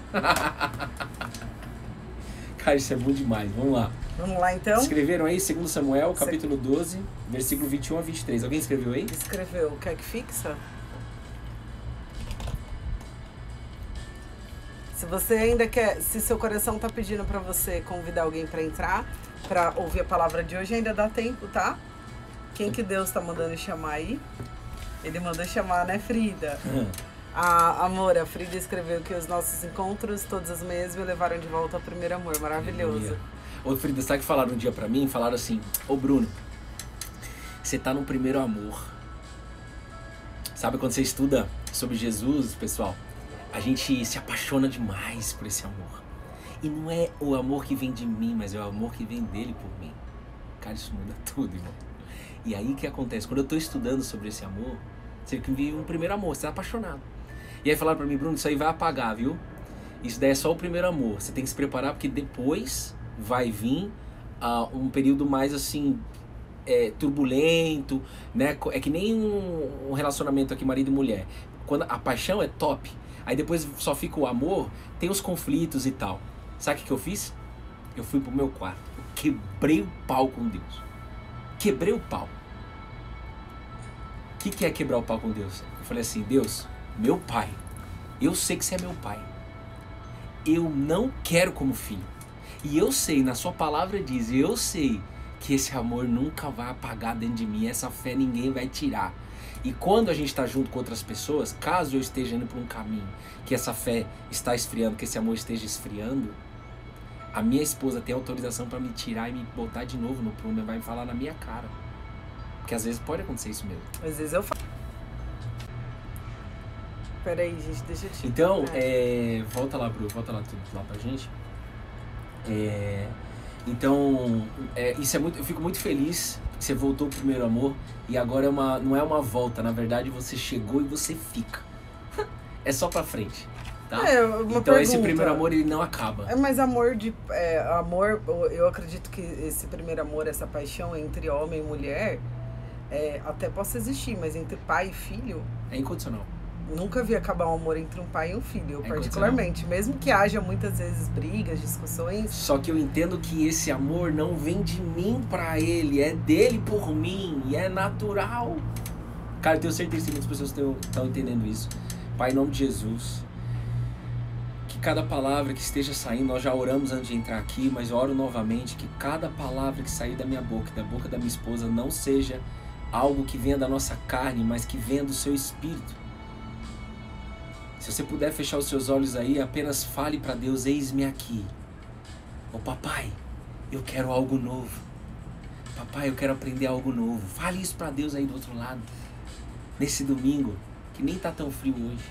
Cara, isso é bom demais. Vamos lá. Vamos lá, então? Escreveram aí 2 Samuel, capítulo 12, versículo 21 a 23. Alguém escreveu aí? Escreveu. Quer que fixa? Se você ainda quer... Se seu coração tá pedindo pra você convidar alguém pra entrar, pra ouvir a palavra de hoje, ainda dá tempo, tá? Quem que Deus tá mandando chamar aí? Ele mandou chamar, né, Frida? Amor, a Frida escreveu que os nossos encontros todas as manhãs me levaram de volta ao primeiro amor. Maravilhoso. Ô, Frida, sabe que falaram um dia pra mim? Falaram assim, ô Bruno, você tá no primeiro amor. Sabe quando você estuda sobre Jesus, pessoal? A gente se apaixona demais por esse amor. E não é o amor que vem de mim, mas é o amor que vem dele por mim. Cara, isso muda tudo, irmão. E aí o que acontece? Quando eu tô estudando sobre esse amor, você vive um primeiro amor, você tá apaixonado. E aí falaram pra mim, Bruno, isso aí vai apagar, viu? Isso daí é só o primeiro amor. Você tem que se preparar porque depois vai vir um período mais assim, turbulento, né? É que nem um relacionamento aqui, marido e mulher. Quando a paixão é top, aí depois só fica o amor, tem os conflitos e tal. Sabe o que eu fiz? Eu fui pro meu quarto. Eu quebrei o pau com Deus. Quebrei o pau. O que é quebrar o pau com Deus? Eu falei assim, Deus, meu pai, eu sei que você é meu pai. Eu não quero como filho. E eu sei, na sua palavra diz, eu sei que esse amor nunca vai apagar dentro de mim, essa fé ninguém vai tirar. E quando a gente está junto com outras pessoas, caso eu esteja indo por um caminho que essa fé está esfriando, que esse amor esteja esfriando, a minha esposa tem autorização para me tirar e me botar de novo no prumo, vai me falar na minha cara. Porque às vezes pode acontecer isso mesmo. Às vezes eu falo. Peraí, gente, deixa eu te... Então, volta lá, Bru, volta lá tudo lá pra gente. Então, isso é muito, eu fico muito feliz que você voltou pro primeiro amor e agora não é uma volta, na verdade você chegou e você fica. É só pra frente, tá? Então pergunta. Esse primeiro amor ele não acaba. Mas amor, eu acredito que esse primeiro amor, essa paixão entre homem e mulher, até possa existir, mas entre pai e filho... É incondicional. Nunca vi acabar um amor entre um pai e um filho, eu particularmente. Mesmo que haja muitas vezes brigas, discussões. Só que eu entendo que esse amor não vem de mim pra ele, é dele por mim, e é natural. Cara, eu tenho certeza que muitas pessoas estão entendendo isso. Pai, em nome de Jesus, que cada palavra que esteja saindo, nós já oramos antes de entrar aqui, mas eu oro novamente, que cada palavra que sair da minha boca, da boca da minha esposa, não seja algo que venha da nossa carne, mas que venha do seu espírito. Se você puder fechar os seus olhos aí, apenas fale para Deus, eis-me aqui. Ô papai, eu quero algo novo. Papai, eu quero aprender algo novo. Fale isso para Deus aí do outro lado. Nesse domingo, que nem tá tão frio hoje.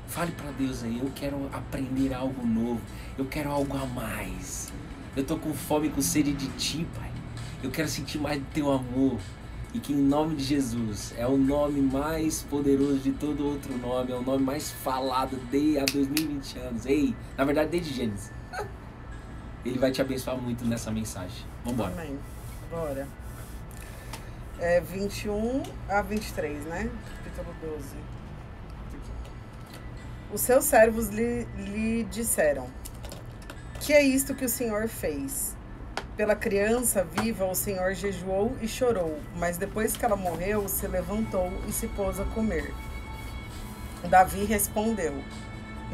Fale para Deus aí, eu quero aprender algo novo. Eu quero algo a mais. Eu tô com fome, com sede de ti, Pai. Eu quero sentir mais do teu amor. E que em nome de Jesus, é o nome mais poderoso de todo outro nome, é o nome mais falado há 2020 anos. Ei, na verdade desde Gênesis. Ele vai te abençoar muito nessa mensagem. Vambora. Amém. Bora. 21 a 23, né? Capítulo 12. Os seus servos lhe disseram: que é isto que o Senhor fez? Pela criança viva o Senhor jejuou e chorou, mas depois que ela morreu, se levantou e se pôs a comer. Davi respondeu: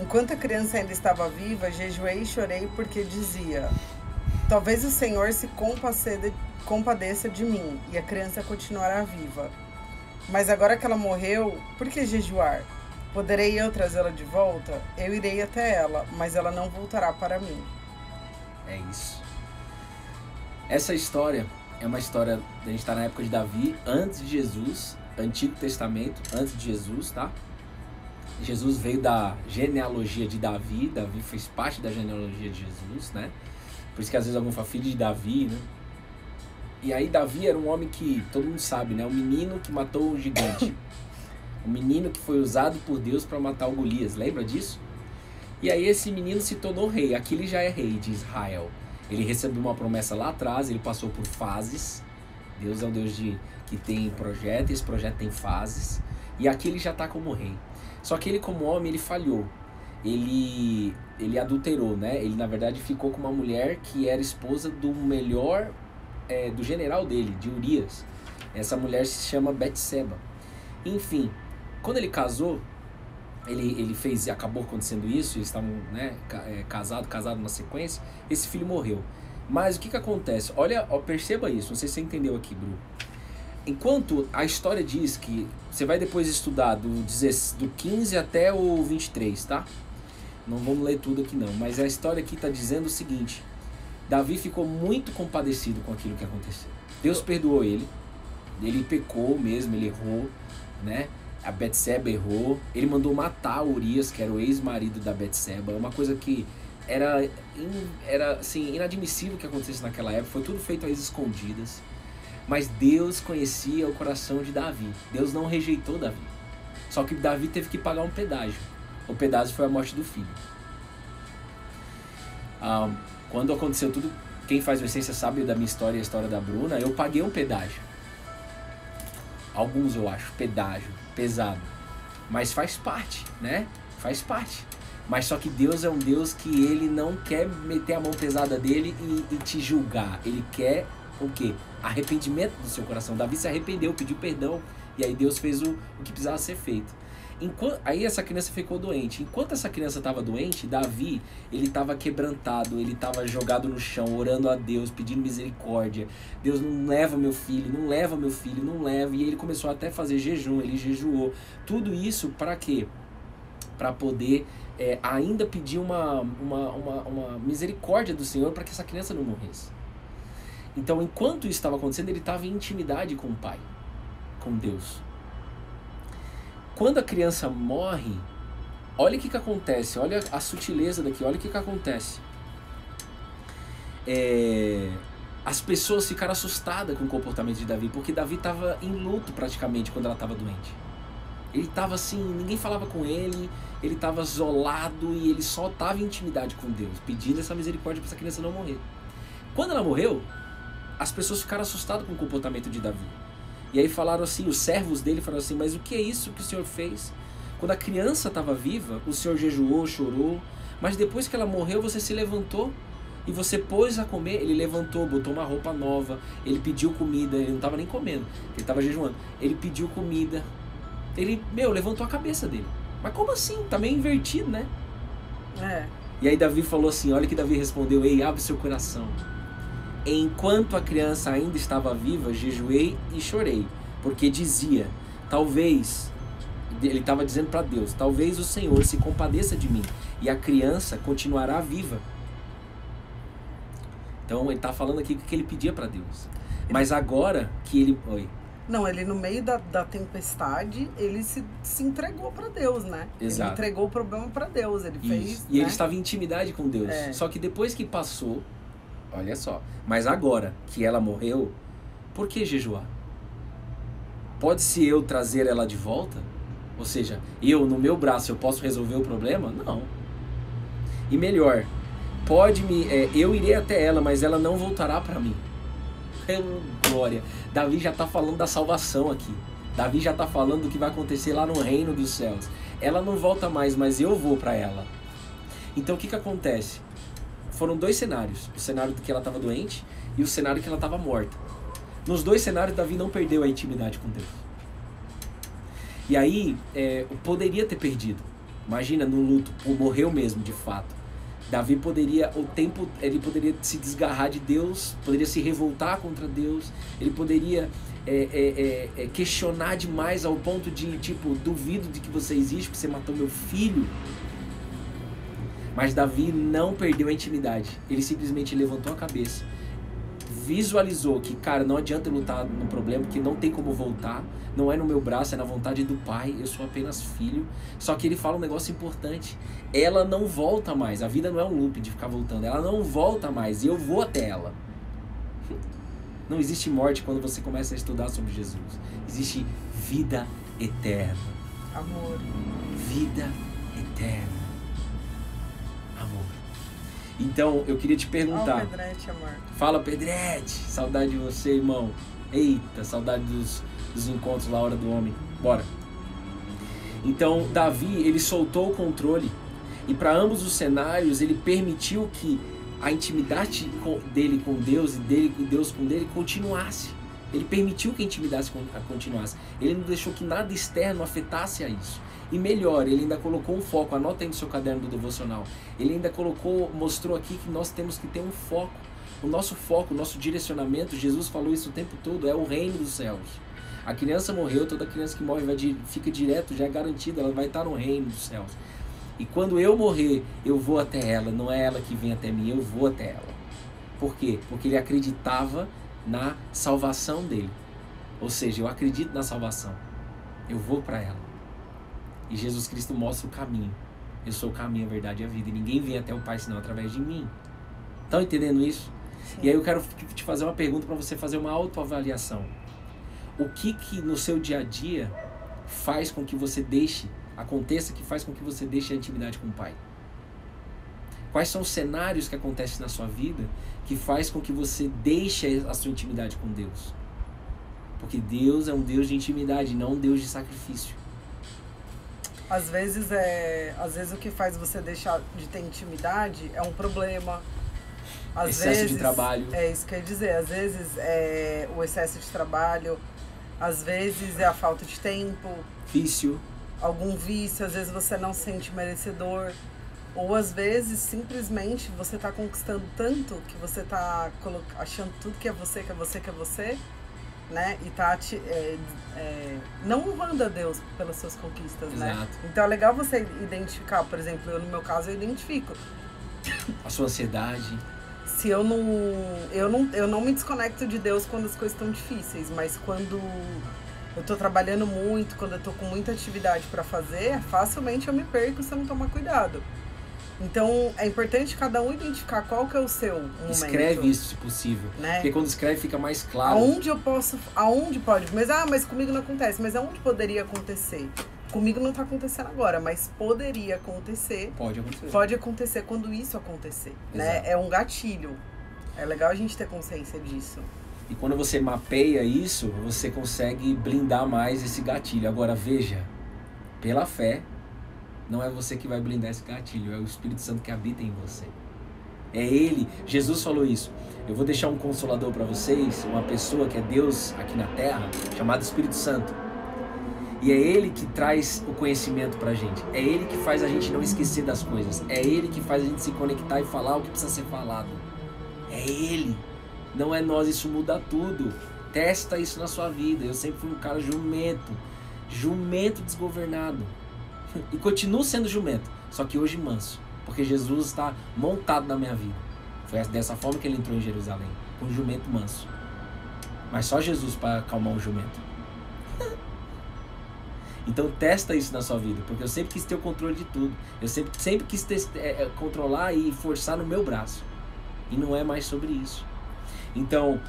enquanto a criança ainda estava viva, jejuei e chorei porque dizia: talvez o Senhor se compadeça de mim e a criança continuará viva. Mas agora que ela morreu, por que jejuar? Poderei eu trazê-la de volta? Eu irei até ela, mas ela não voltará para mim. É isso. Essa história é uma história, a gente está na época de Davi, antes de Jesus, Antigo Testamento, antes de Jesus, tá? Jesus veio da genealogia de Davi. Davi fez parte da genealogia de Jesus, né? Por isso que às vezes alguém fala filho de Davi, né? E aí Davi era um homem que, todo mundo sabe, né? Um menino que matou o gigante. Um menino que foi usado por Deus para matar o Golias. Lembra disso? E aí esse menino se tornou rei. Aqui ele já é rei de Israel. Ele recebeu uma promessa lá atrás, ele passou por fases. Deus é um Deus que tem projeto, e esse projeto tem fases. E aqui ele já está como rei. Só que ele, como homem, ele falhou. Ele adulterou, né? Ele, na verdade, ficou com uma mulher que era esposa do melhor, do general dele, de Urias. Essa mulher se chama Betseba. Enfim, quando ele casou, ele fez, acabou acontecendo isso, eles estavam, né, casados na sequência, esse filho morreu. Mas o que acontece? Olha, perceba isso, não sei se você entendeu aqui, Bru. Enquanto a história diz que você vai depois estudar do 15 até o 23, tá? Não vamos ler tudo aqui não, mas a história aqui está dizendo o seguinte: Davi ficou muito compadecido com aquilo que aconteceu. Deus perdoou ele pecou mesmo, ele errou, né? A Betseba errou, ele mandou matar o Urias, que era o ex-marido da Betseba, uma coisa que era assim, inadmissível que acontecesse naquela época, foi tudo feito às escondidas. Mas Deus conhecia o coração de Davi. Deus não rejeitou Davi. Só que Davi teve que pagar um pedágio. O pedágio foi a morte do filho. Quando aconteceu tudo, quem faz o Essência sabe da minha história e a história da Bruna, eu paguei um pedágio. Alguns eu acho, pedágio, pesado. Mas faz parte, né? Faz parte. Mas só que Deus é um Deus que ele não quer meter a mão pesada dele e te julgar. Ele quer o quê? Arrependimento do seu coração. Davi se arrependeu, pediu perdão, e aí Deus fez o que precisava ser feito. Aí essa criança ficou doente. Enquanto essa criança estava doente, Davi, ele estava quebrantado, ele estava jogado no chão, orando a Deus, pedindo misericórdia. Deus, não leva meu filho, não leva meu filho, não leva. E ele começou até a fazer jejum, ele jejuou. Tudo isso para quê? Para poder ainda pedir uma misericórdia do Senhor para que essa criança não morresse. Então, enquanto isso estava acontecendo, ele estava em intimidade com o Pai, com Deus. Quando a criança morre, olha o que acontece, olha a sutileza daqui, olha o que acontece. As pessoas ficaram assustadas com o comportamento de Davi, porque Davi estava em luto praticamente quando ela estava doente. Ele estava assim, ninguém falava com ele, ele estava isolado e ele só estava em intimidade com Deus, pedindo essa misericórdia para essa criança não morrer. Quando ela morreu, as pessoas ficaram assustadas com o comportamento de Davi. E aí falaram assim, os servos dele falaram assim, mas o que é isso que o Senhor fez? Quando a criança estava viva, o Senhor jejuou, chorou, mas depois que ela morreu, você se levantou e você pôs a comer. Ele levantou, botou uma roupa nova, ele pediu comida, ele não estava nem comendo, ele estava jejuando. Ele pediu comida, ele, levantou a cabeça dele. Mas como assim? Tá meio invertido, né? E aí Davi falou assim, olha que Davi respondeu, ei, abre seu coração. Enquanto a criança ainda estava viva, jejuei e chorei, porque dizia, talvez, ele estava dizendo para Deus, talvez o Senhor se compadeça de mim e a criança continuará viva. Então ele está falando aqui o que ele pedia para Deus. Mas agora que ele... Oi. Não, ele no meio da tempestade, ele se entregou para Deus, né? Exato. Ele entregou o problema para Deus, ele fez... E ele estava em intimidade com Deus. Só que depois que passou... Olha só, mas agora que ela morreu, por que jejuar? Pode-se eu trazer ela de volta? Ou seja, eu no meu braço eu posso resolver o problema? Não. E melhor, eu irei até ela, mas ela não voltará para mim. Glória. Davi já está falando da salvação aqui. Davi já está falando do que vai acontecer lá no reino dos céus. Ela não volta mais, mas eu vou para ela. Então o que acontece? Foram dois cenários, o cenário do que ela estava doente e o cenário que ela estava morta. Nos dois cenários, Davi não perdeu a intimidade com Deus. E aí, poderia ter perdido. Imagina, no luto, morreu mesmo, de fato. Davi poderia, ele poderia se desgarrar de Deus, poderia se revoltar contra Deus, ele poderia questionar demais ao ponto de, tipo, duvido de que você existe, porque você matou meu filho. Mas Davi não perdeu a intimidade. Ele simplesmente levantou a cabeça, visualizou que, cara, não adianta eu lutar no problema, porque não tem como voltar, não é no meu braço, é na vontade do Pai, eu sou apenas filho. Só que ele fala um negócio importante, ela não volta mais, a vida não é um loop de ficar voltando, ela não volta mais, e eu vou até ela. Não existe morte quando você começa a estudar sobre Jesus, existe vida eterna. Amor. Vida eterna. Amor. Então, eu queria te perguntar. Ó, o Pedrete, amor. Fala, Pedrete. Saudade de você, irmão. Eita, saudade dos encontros na hora do homem. Bora. Então, Davi, ele soltou o controle. E para ambos os cenários, ele permitiu que a intimidade dele com Deus e Deus com dele continuasse. Ele permitiu que a intimidade continuasse. Ele não deixou que nada externo afetasse a isso. E melhor, ele ainda colocou um foco, anota aí no seu caderno do devocional. Ele ainda mostrou aqui que nós temos que ter um foco. O nosso foco, o nosso direcionamento, Jesus falou isso o tempo todo, é o reino dos céus. A criança morreu, toda criança que morre fica direto, já é garantida, ela vai estar no reino dos céus. E quando eu morrer, eu vou até ela, não é ela que vem até mim, eu vou até ela. Por quê? Porque ele acreditava na salvação dele. Ou seja, eu acredito na salvação, eu vou para ela. E Jesus Cristo mostra o caminho. Eu sou o caminho, a verdade e a vida. E ninguém vem até o Pai senão através de mim. Estão entendendo isso? Sim. E aí eu quero te fazer uma pergunta para você fazer uma autoavaliação. O que no seu dia a dia faz com que você faz com que você deixe a intimidade com o Pai? Quais são os cenários que acontecem na sua vida que faz com que você deixe a sua intimidade com Deus? Porque Deus é um Deus de intimidade, não um Deus de sacrifício. Às vezes o que faz você deixar de ter intimidade é um problema. Excesso de trabalho. É isso que eu ia dizer. Às vezes é o excesso de trabalho, às vezes é a falta de tempo. Vício. Algum vício, às vezes você não se sente merecedor. Ou às vezes simplesmente você está conquistando tanto que você está achando tudo que é você, que é você, que é você. Né? E tá não honrando a Deus pelas suas conquistas, exato, né? Então é legal você identificar, por exemplo, no meu caso eu identifico a sua ansiedade. Se eu não me desconecto de Deus quando as coisas estão difíceis, mas quando eu tô trabalhando muito, quando eu tô com muita atividade para fazer, facilmente eu me perco se eu não tomar cuidado. Então, é importante cada um identificar qual que é o seu momento. Escreve isso, se possível. Né? Porque quando escreve fica mais claro. Aonde pode? Mas comigo não acontece. Mas aonde poderia acontecer? Comigo não tá acontecendo agora, mas poderia acontecer. Pode acontecer. Pode acontecer quando isso acontecer. Né? É um gatilho. É legal a gente ter consciência disso. E quando você mapeia isso, você consegue blindar mais esse gatilho. Agora, veja, pela fé, não é você que vai blindar esse gatilho, é o Espírito Santo que habita em você. É Ele. Jesus falou isso. Eu vou deixar um consolador para vocês, uma pessoa que é Deus aqui na Terra, chamado Espírito Santo. E é Ele que traz o conhecimento pra gente. É Ele que faz a gente não esquecer das coisas. É Ele que faz a gente se conectar e falar o que precisa ser falado. É Ele. Não é nós, isso muda tudo. Testa isso na sua vida. Eu sempre fui um cara jumento desgovernado. E continuo sendo jumento, só que hoje manso, porque Jesus está montado na minha vida. Foi dessa forma que ele entrou em Jerusalém, com um jumento manso. Mas só Jesus para acalmar um jumento. Então testa isso na sua vida, porque eu sempre quis ter o controle de tudo. Eu sempre quis controlar e forçar no meu braço. E não é mais sobre isso. Então,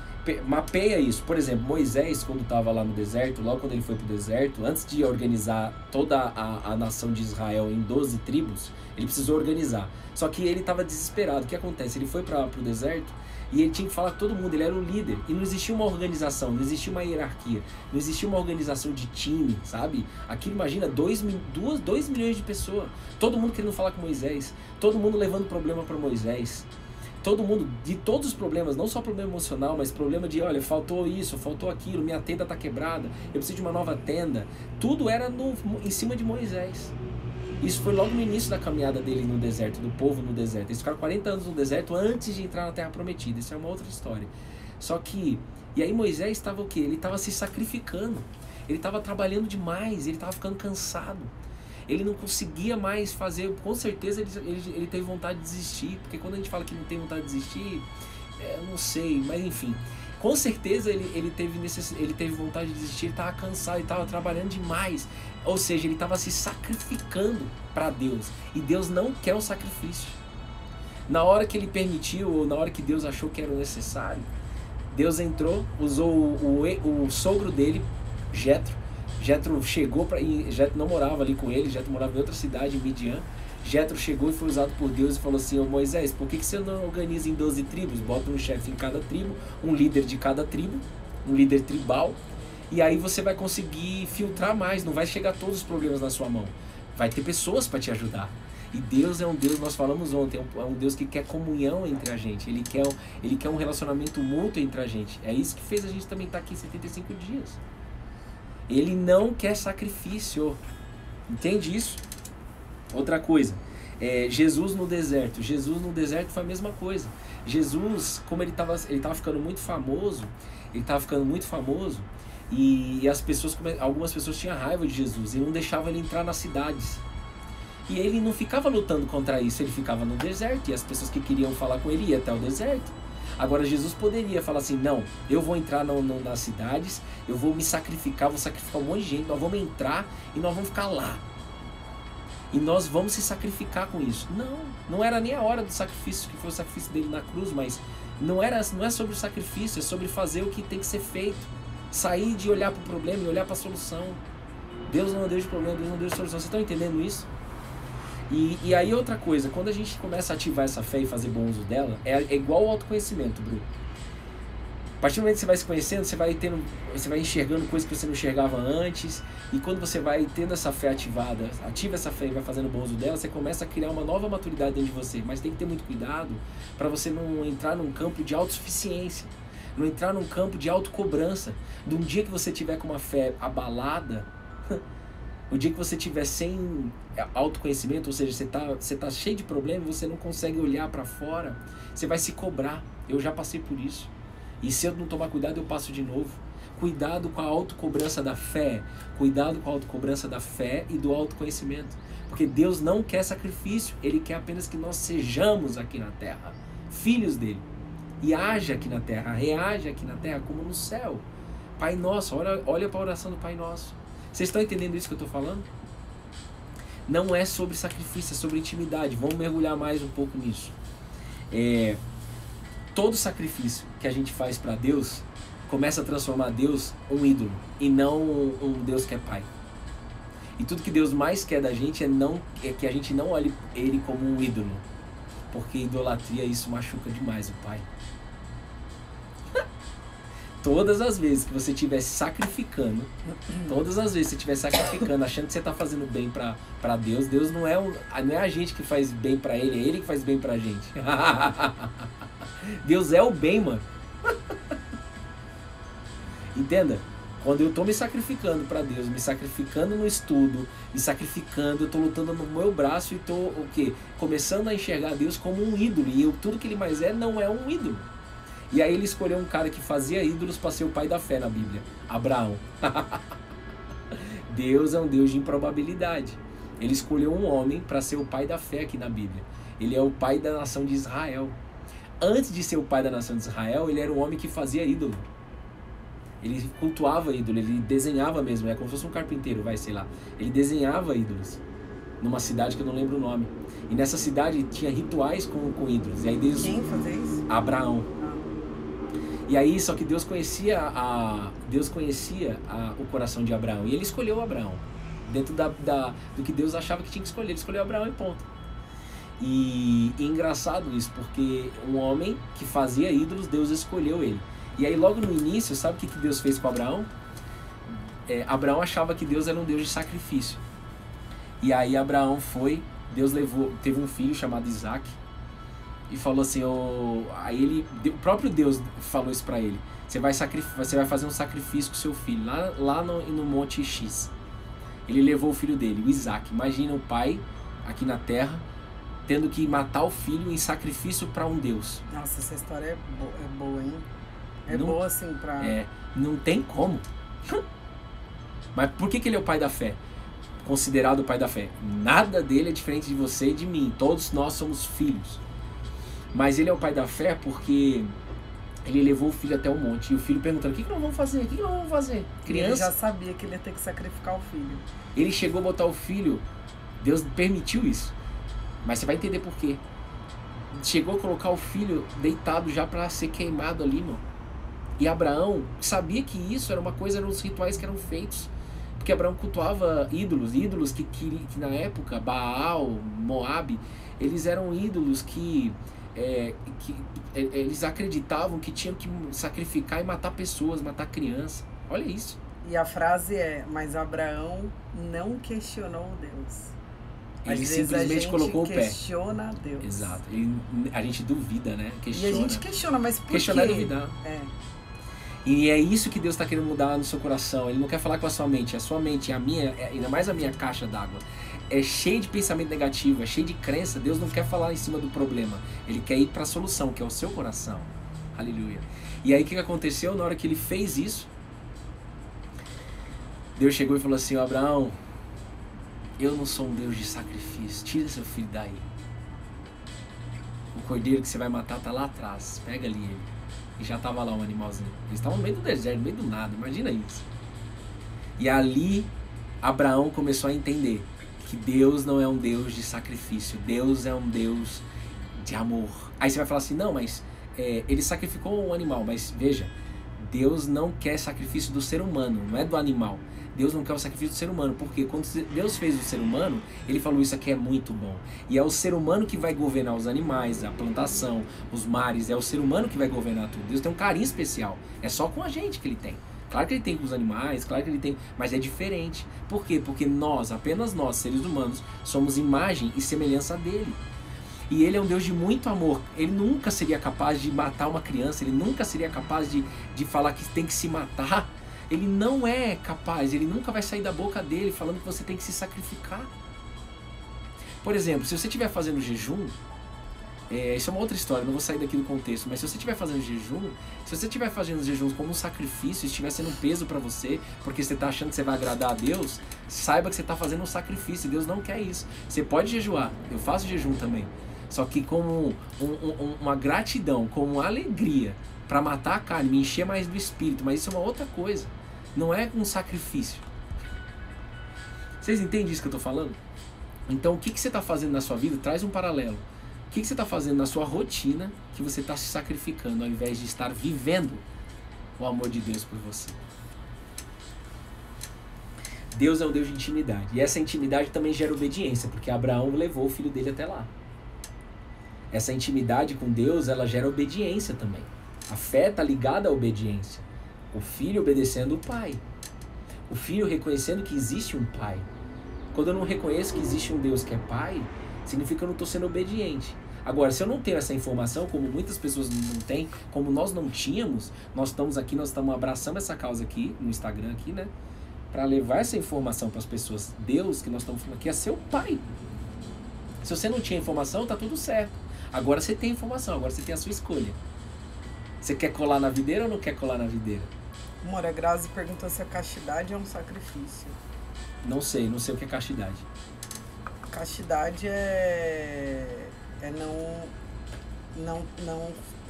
mapeia isso. Por exemplo, Moisés, quando estava lá no deserto, logo quando ele foi para o deserto, antes de organizar toda a nação de Israel em 12 tribos, ele precisou organizar. Só que ele estava desesperado. O que acontece? Ele foi para o deserto e ele tinha que falar com todo mundo, ele era o líder. E não existia uma organização, não existia uma hierarquia, não existia uma organização de time, sabe? Aqui, imagina, 2 milhões de pessoas, todo mundo querendo falar com Moisés, todo mundo levando problema para Moisés. Todo mundo, de todos os problemas, não só problema emocional, mas problema de, olha, faltou isso, faltou aquilo, minha tenda está quebrada, eu preciso de uma nova tenda. Tudo era em cima de Moisés. Isso foi logo no início da caminhada dele no deserto, do povo no deserto. Eles ficaram 40 anos no deserto antes de entrar na Terra Prometida. Isso é uma outra história. Só que, e aí Moisés estava o quê? Ele estava se sacrificando. Ele estava trabalhando demais, ele estava ficando cansado. Ele não conseguia mais fazer, com certeza ele teve vontade de desistir, porque quando a gente fala que não tem vontade de desistir, sei, mas enfim. Com certeza ele teve vontade de desistir, ele estava cansado, ele estava trabalhando demais. Ou seja, ele estava se sacrificando para Deus. E Deus não quer o sacrifício. Na hora que ele permitiu, ou na hora que Deus achou que era necessário, Deus entrou, usou o sogro dele, Jetro. Jetro chegou, e Jetro não morava ali com ele, Jetro morava em outra cidade, em Midian. Jetro chegou e foi usado por Deus e falou assim: ô Moisés, por que você não organiza em 12 tribos? Bota um chefe em cada tribo, um líder de cada tribo, um líder tribal, e aí você vai conseguir filtrar mais, não vai chegar todos os problemas na sua mão. Vai ter pessoas para te ajudar. E Deus é um Deus, nós falamos ontem, é um Deus que quer comunhão entre a gente, Ele quer um relacionamento mútuo entre a gente. É isso que fez a gente também estar aqui 75 dias. Ele não quer sacrifício. Entende isso? Outra coisa, Jesus no deserto. Jesus no deserto foi a mesma coisa. Jesus, como ele estava ficando muito famoso, e algumas pessoas tinham raiva de Jesus e não deixavam ele entrar nas cidades. E ele não ficava lutando contra isso, ele ficava no deserto, e as pessoas que queriam falar com ele iam até o deserto. Agora Jesus poderia falar assim: não, eu vou entrar nas cidades, eu vou me sacrificar, vou sacrificar um monte de gente, nós vamos entrar e nós vamos ficar lá. E nós vamos se sacrificar com isso. Não era nem a hora do sacrifício, que foi o sacrifício dele na cruz, mas não é sobre o sacrifício, é sobre fazer o que tem que ser feito. Sair de olhar para o problema e olhar para a solução. Deus não é Deus de problema, Deus não é Deus de solução. Vocês estão entendendo isso? E aí outra coisa, quando a gente começa a ativar essa fé e fazer bom uso dela, é igual ao autoconhecimento, Bruno. A partir do momento que você vai se conhecendo, você vai enxergando coisas que você não enxergava antes, e quando você vai tendo essa fé ativada, ativa essa fé e vai fazendo bom uso dela, você começa a criar uma nova maturidade dentro de você. Mas tem que ter muito cuidado para você não entrar num campo de autossuficiência, não entrar num campo de autocobrança. De um dia que você tiver com uma fé abalada, o dia que você tiver sem autoconhecimento, ou seja, você tá cheio de problemas, você não consegue olhar para fora, você vai se cobrar. Eu já passei por isso. E se eu não tomar cuidado, eu passo de novo. Cuidado com a autocobrança da fé. Cuidado com a autocobrança da fé e do autoconhecimento. Porque Deus não quer sacrifício. Ele quer apenas que nós sejamos aqui na terra filhos dele. E haja aqui na terra, reaja aqui na terra como no céu. Pai Nosso, olha para a oração do Pai Nosso. Vocês estão entendendo isso que eu estou falando? Não é sobre sacrifício, é sobre intimidade. Vamos mergulhar mais um pouco nisso. Todo sacrifício que a gente faz para Deus começa a transformar Deus um ídolo e não um Deus que é Pai. E tudo que Deus mais quer da gente é que a gente não olhe Ele como um ídolo, porque idolatria, isso machuca demais o Pai. Todas as vezes que você estiver sacrificando, achando que você está fazendo bem para Deus, Deus não é a gente que faz bem para Ele, é Ele que faz bem para a gente. Deus é o bem, mano. Entenda? Quando eu estou me sacrificando para Deus, me sacrificando no estudo, me sacrificando, eu estou lutando no meu braço e estou começando a enxergar Deus como um ídolo. E tudo que Ele mais não é um ídolo. E aí Ele escolheu um cara que fazia ídolos para ser o pai da fé na Bíblia, Abraão. Deus é um Deus de improbabilidade. Ele escolheu um homem para ser o pai da fé aqui na Bíblia. Ele é o pai da nação de Israel. Antes de ser o pai da nação de Israel, ele era um homem que fazia ídolo. Ele cultuava ídolo, ele desenhava mesmo, é como se fosse um carpinteiro, sei lá. Ele desenhava ídolos numa cidade que eu não lembro o nome. E nessa cidade tinha rituais com ídolos. E aí Deus, quem fazia isso? Abraão. E aí, só que Deus conhecia o coração de Abraão. E ele escolheu Abraão. Dentro do que Deus achava que tinha que escolher. Ele escolheu Abraão e ponto. E engraçado isso, porque um homem que fazia ídolos, Deus escolheu ele. E aí logo no início, sabe o que Deus fez com Abraão? Abraão achava que Deus era um Deus de sacrifício. E aí Abraão teve um filho chamado Isaac, e falou assim, o próprio Deus falou isso para ele: você vai fazer um sacrifício com seu filho, lá no Monte X. Ele levou o filho dele, o Isaac. Imagina o pai aqui na terra tendo que matar o filho em sacrifício para um Deus. Nossa, essa história é boa, hein? Boa assim pra... Não tem como. Mas por que ele é o pai da fé? Considerado o pai da fé. Nada dele é diferente de você e de mim. Todos nós somos filhos. Mas ele é o pai da fé porque Ele levou o filho até o monte. E o filho perguntando, o que nós vamos fazer? O que nós vamos fazer? Criança. Ele já sabia que ele ia ter que sacrificar o filho. Ele chegou a botar o filho. Deus permitiu isso. Mas você vai entender por quê. Chegou a colocar o filho deitado já para ser queimado ali, mano. E Abraão sabia que isso era uma coisa, eram os rituais que eram feitos. Porque Abraão cultuava ídolos que na época, Baal, Moabe, eles eram ídolos que eles acreditavam que tinham que sacrificar e matar pessoas, matar crianças. Olha isso. E a frase é, mas Abraão não questionou Deus. Ele simplesmente colocou o pé. Questiona Deus. Exato. A gente duvida, né? Questiona. E a gente questiona, mas por Questionar quê? é duvidar. É. E é isso que Deus está querendo mudar no seu coração. Ele não quer falar com a sua mente. A sua mente, a minha, ainda mais a minha caixa d'água, é cheia de pensamento negativo, é cheia de crença. Deus não quer falar em cima do problema. Ele quer ir para a solução, que é o seu coração. Aleluia. E aí o que aconteceu? Na hora que ele fez isso, Deus chegou e falou assim, Abraão, eu não sou um Deus de sacrifício. Tira seu filho daí. O cordeiro que você vai matar tá lá atrás. Pega ali ele. E já tava lá um animalzinho. Eles estavam no meio do deserto, no meio do nada. Imagina isso. E ali, Abraão começou a entender que Deus não é um Deus de sacrifício. Deus é um Deus de amor. Aí você vai falar assim, não, mas ele sacrificou um animal. Mas veja, Deus não quer sacrifício do ser humano, não é do animal. Deus não quer o sacrifício do ser humano, porque quando Deus fez o ser humano, ele falou, isso aqui é muito bom. E é o ser humano que vai governar os animais, a plantação, os mares, é o ser humano que vai governar tudo. Deus tem um carinho especial, é só com a gente que ele tem. Claro que ele tem com os animais, claro que ele tem, mas é diferente. Por quê? Porque nós, apenas nós, seres humanos, somos imagem e semelhança dele. E ele é um Deus de muito amor. Ele nunca seria capaz de matar uma criança, ele nunca seria capaz de falar que tem que se matar. Ele não é capaz, ele nunca vai sair da boca dele falando que você tem que se sacrificar. Por exemplo, se você estiver fazendo jejum, isso é uma outra história, não vou sair daqui do contexto, mas se você estiver fazendo jejum, se você estiver fazendo jejum como um sacrifício, estiver sendo um peso para você, porque você está achando que você vai agradar a Deus, saiba que você está fazendo um sacrifício, Deus não quer isso. Você pode jejuar, eu faço jejum também, só que como uma gratidão, como uma alegria, para matar a carne, me encher mais do espírito, mas isso é uma outra coisa. Não é um sacrifício. Vocês entendem isso que eu estou falando? Então, o que você está fazendo na sua vida? Traz um paralelo. O que você está fazendo na sua rotina que você está se sacrificando ao invés de estar vivendo o amor de Deus por você? Deus é um Deus de intimidade. E essa intimidade também gera obediência, porque Abraão levou o filho dele até lá. Essa intimidade com Deus, ela gera obediência também. A fé está ligada à obediência. O filho obedecendo o pai. O filho reconhecendo que existe um pai. Quando eu não reconheço que existe um Deus que é pai, significa que eu não estou sendo obediente. Agora, se eu não tenho essa informação, como muitas pessoas não têm, como nós não tínhamos, nós estamos abraçando essa causa aqui, no Instagram aqui, né? Para levar essa informação para as pessoas. Deus, que nós estamos falando aqui, é seu pai. Se você não tinha informação, tá tudo certo. Agora você tem informação, agora você tem a sua escolha. Você quer colar na videira ou não quer colar na videira? Amor, a Grazi perguntou se a castidade é um sacrifício. Não sei o que é castidade. Castidade é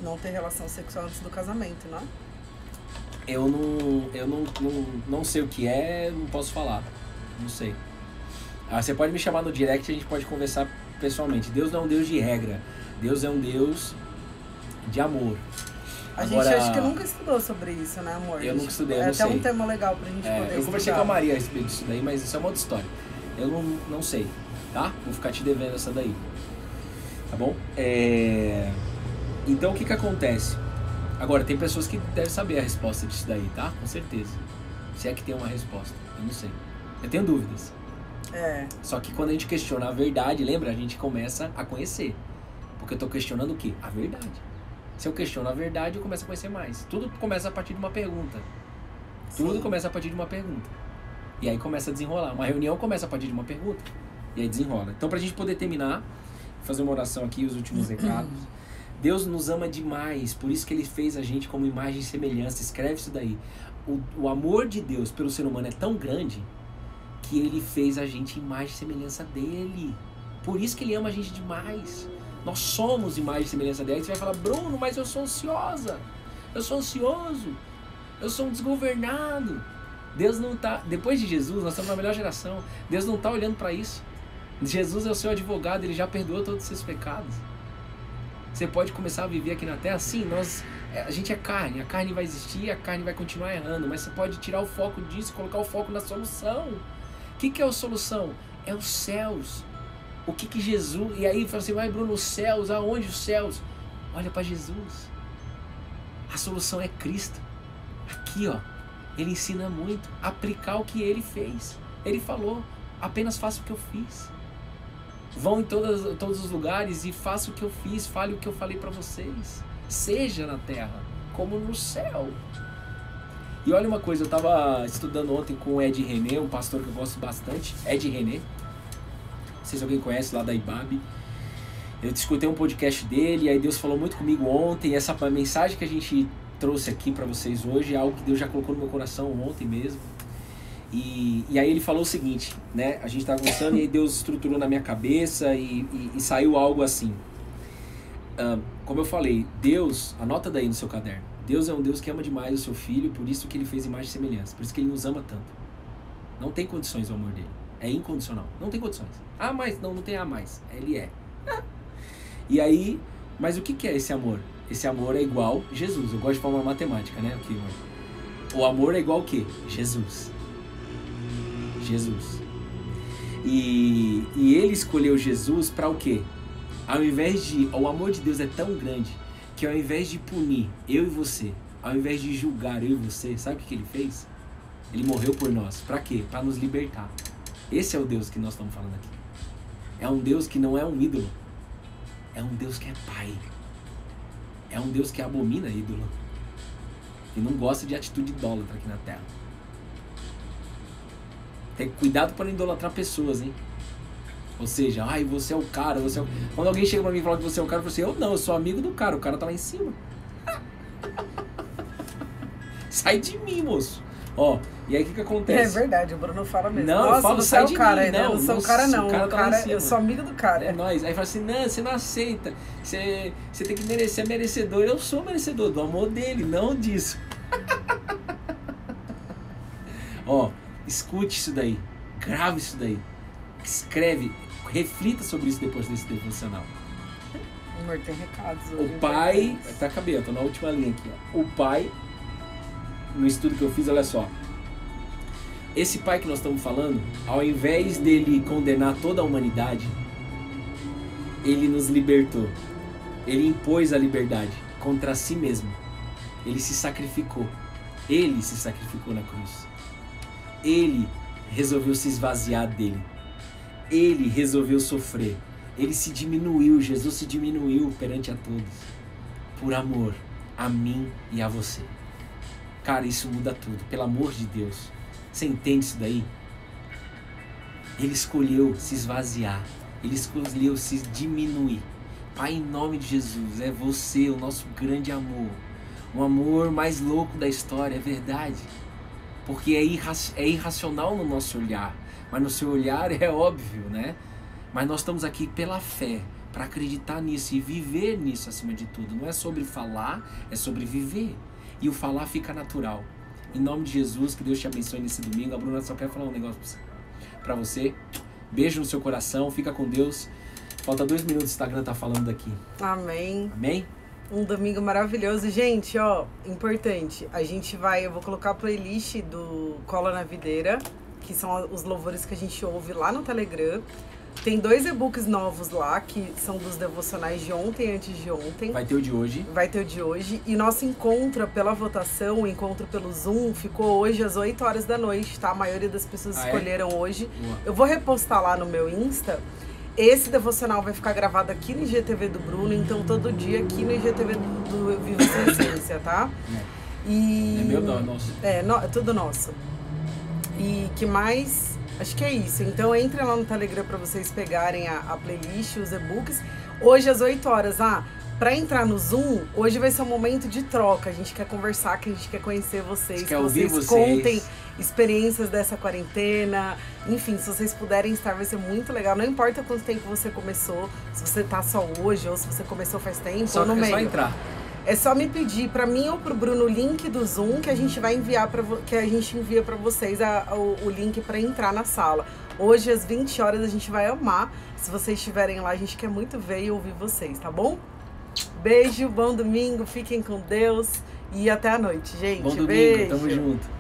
não ter relação sexual antes do casamento, não é? Eu não sei o que é, não posso falar. Não sei. Você pode me chamar no direct e a gente pode conversar pessoalmente. Deus não é um Deus de regra. Deus é um Deus de amor. A gente acho que nunca estudou sobre isso, né, amor? Eu nunca estudei, eu não sei. É até um tema legal pra gente poder Eu conversei com a Maria a respeito disso daí, mas isso é uma outra história. Eu não sei, tá? Vou ficar te devendo essa daí. Tá bom? Então, o que acontece? Agora, tem pessoas que devem saber a resposta disso daí, tá? Com certeza. Se é que tem uma resposta. Eu não sei. Eu tenho dúvidas. Só que quando a gente questiona a verdade, lembra? A gente começa a conhecer. Porque eu tô questionando o quê? A verdade. Se eu questiono a verdade, eu começo a conhecer mais. Tudo começa a partir de uma pergunta. Tudo começa a partir de uma pergunta. E aí começa a desenrolar. Uma reunião começa a partir de uma pergunta. E aí desenrola. Então, pra gente poder terminar, fazer uma oração aqui, os últimos recados. Deus nos ama demais. Por isso que Ele fez a gente como imagem e semelhança. Escreve isso daí. O amor de Deus pelo ser humano é tão grande que Ele fez a gente imagem e semelhança dEle. Por isso que Ele ama a gente demais. Nós somos imagem e semelhança dele. Você vai falar, Bruno, mas eu sou ansiosa. eu sou ansioso, eu sou um desgovernado. Deus não tá, depois de Jesus, nós estamos na melhor geração, Deus não está olhando para isso. Jesus é o seu advogado, Ele já perdoou todos os seus pecados. Você pode começar a viver aqui na Terra, sim, a gente é carne, a carne vai existir, a carne vai continuar errando, mas você pode tirar o foco disso e colocar o foco na solução. O que é a solução? É os céus. O que Jesus... E aí fala assim, vai Bruno, os céus, aonde os céus? Olha para Jesus. A solução é Cristo. Aqui, ó, Ele ensina muito, aplicar o que Ele fez. Ele falou, apenas faça o que eu fiz. Vão em todos os lugares e faça o que eu fiz, fale o que eu falei para vocês. Seja na terra como no céu. E olha uma coisa, eu estava estudando ontem com o Ed René, um pastor que eu gosto bastante, Ed René. Não sei se alguém conhece, lá da IBAB. Eu escutei um podcast dele, e aí Deus falou muito comigo ontem. Essa mensagem que a gente trouxe aqui para vocês hoje é algo que Deus já colocou no meu coração ontem mesmo. E aí ele falou o seguinte, né? A gente estava conversando e aí Deus estruturou na minha cabeça e saiu algo assim. Como eu falei, Deus, anota daí no seu caderno. Deus é um Deus que ama demais o seu filho, por isso que Ele fez imagem e semelhança. Por isso que Ele nos ama tanto. Não tem condições o amor dele. É incondicional. Não tem condições. Ah, mas não tem a mais. Ele é. E aí, mas o que é esse amor? Esse amor é igual Jesus. Eu gosto de falar matemática, né? Aqui, o amor é igual o quê? Jesus. Jesus. E Ele escolheu Jesus para o quê? Ao invés de... O amor de Deus é tão grande que ao invés de punir eu e você, ao invés de julgar eu e você, sabe o que Ele fez? Ele morreu por nós. Para quê? Para nos libertar. Esse é o Deus que nós estamos falando aqui. É um Deus que não é um ídolo. É um Deus que é Pai. É um Deus que abomina ídolo. E não gosta de atitude idólatra aqui na Terra. Tem cuidado para não idolatrar pessoas, hein? Ou seja, ai, você é o cara, você é o... Quando alguém chega pra mim e fala que você é o cara, eu falo assim, eu não, eu sou amigo do cara, o cara tá lá em cima. Sai de mim, moço. Ó, e aí o que acontece? É verdade, o Bruno fala mesmo. Não, nossa, eu falo, você sai é o de cara, mim. né? Não, eu não sou o cara não, o cara tá lá em cima. Eu sou amigo do cara. É nóis. Aí fala assim, não, você não aceita, você tem que merecer, é merecedor. Eu sou merecedor do amor dele, não disso. Ó, escute isso daí, grave isso daí, escreve, reflita sobre isso depois desse devocional. Amor, tem recados. O pai, tá acabando, tô na última linha aqui, ó. O pai, no estudo que eu fiz, olha só. Esse pai que nós estamos falando, ao invés dele condenar toda a humanidade, ele nos libertou. Ele impôs a liberdade contra si mesmo. Ele se sacrificou. Ele se sacrificou na cruz. Ele resolveu se esvaziar dele. Ele resolveu sofrer. Ele se diminuiu, Jesus se diminuiu perante a todos. Por amor a mim e a você. Cara, isso muda tudo, pelo amor de Deus. Você entende isso daí? Ele escolheu se esvaziar. Ele escolheu se diminuir. Pai, em nome de Jesus, é você o nosso grande amor. O amor mais louco da história, é verdade. Porque é irracional no nosso olhar. Mas no seu olhar é óbvio, né? Mas nós estamos aqui pela fé, para acreditar nisso e viver nisso acima de tudo. Não é sobre falar, é sobre viver. E o falar fica natural. Em nome de Jesus, que Deus te abençoe nesse domingo. A Bruna só quer falar um negócio pra você. Beijo no seu coração, fica com Deus. Falta 2 minutos, o Instagram tá falando daqui. Amém. Amém? Um domingo maravilhoso. Gente, ó, importante. Eu vou colocar a playlist do Cola na Videira, que são os louvores que a gente ouve lá no Telegram. Tem 2 e-books novos lá, que são dos devocionais de ontem e antes de ontem. Vai ter o de hoje. Vai ter o de hoje. E nosso encontro pela votação, o encontro pelo Zoom, ficou hoje às 8 horas da noite, tá? A maioria das pessoas escolheram hoje. Boa. Eu vou repostar lá no meu Insta. Esse devocional vai ficar gravado aqui no IGTV do Bruno, então todo dia aqui no IGTV do Viva Sem Essência, tá? E... É meu, não, é nosso. É tudo nosso. E que mais... Acho que é isso. Então entre lá no Telegram para vocês pegarem a playlist, os e-books. Hoje às 8 horas, para entrar no Zoom, hoje vai ser um momento de troca. A gente quer conversar, que a gente quer conhecer vocês. Que vocês contem experiências dessa quarentena. Enfim, se vocês puderem estar, vai ser muito legal. Não importa quanto tempo você começou, se você tá só hoje ou se você começou faz tempo ou no meio. É só entrar. É só me pedir para mim ou pro Bruno o link do Zoom que a gente vai enviar que a gente envia para vocês o link para entrar na sala. Hoje às 20 horas a gente vai amar. Se vocês estiverem lá, a gente quer muito ver e ouvir vocês, tá bom? Beijo, bom domingo, fiquem com Deus e até a noite, gente. Bom domingo, Beijo. tamo junto.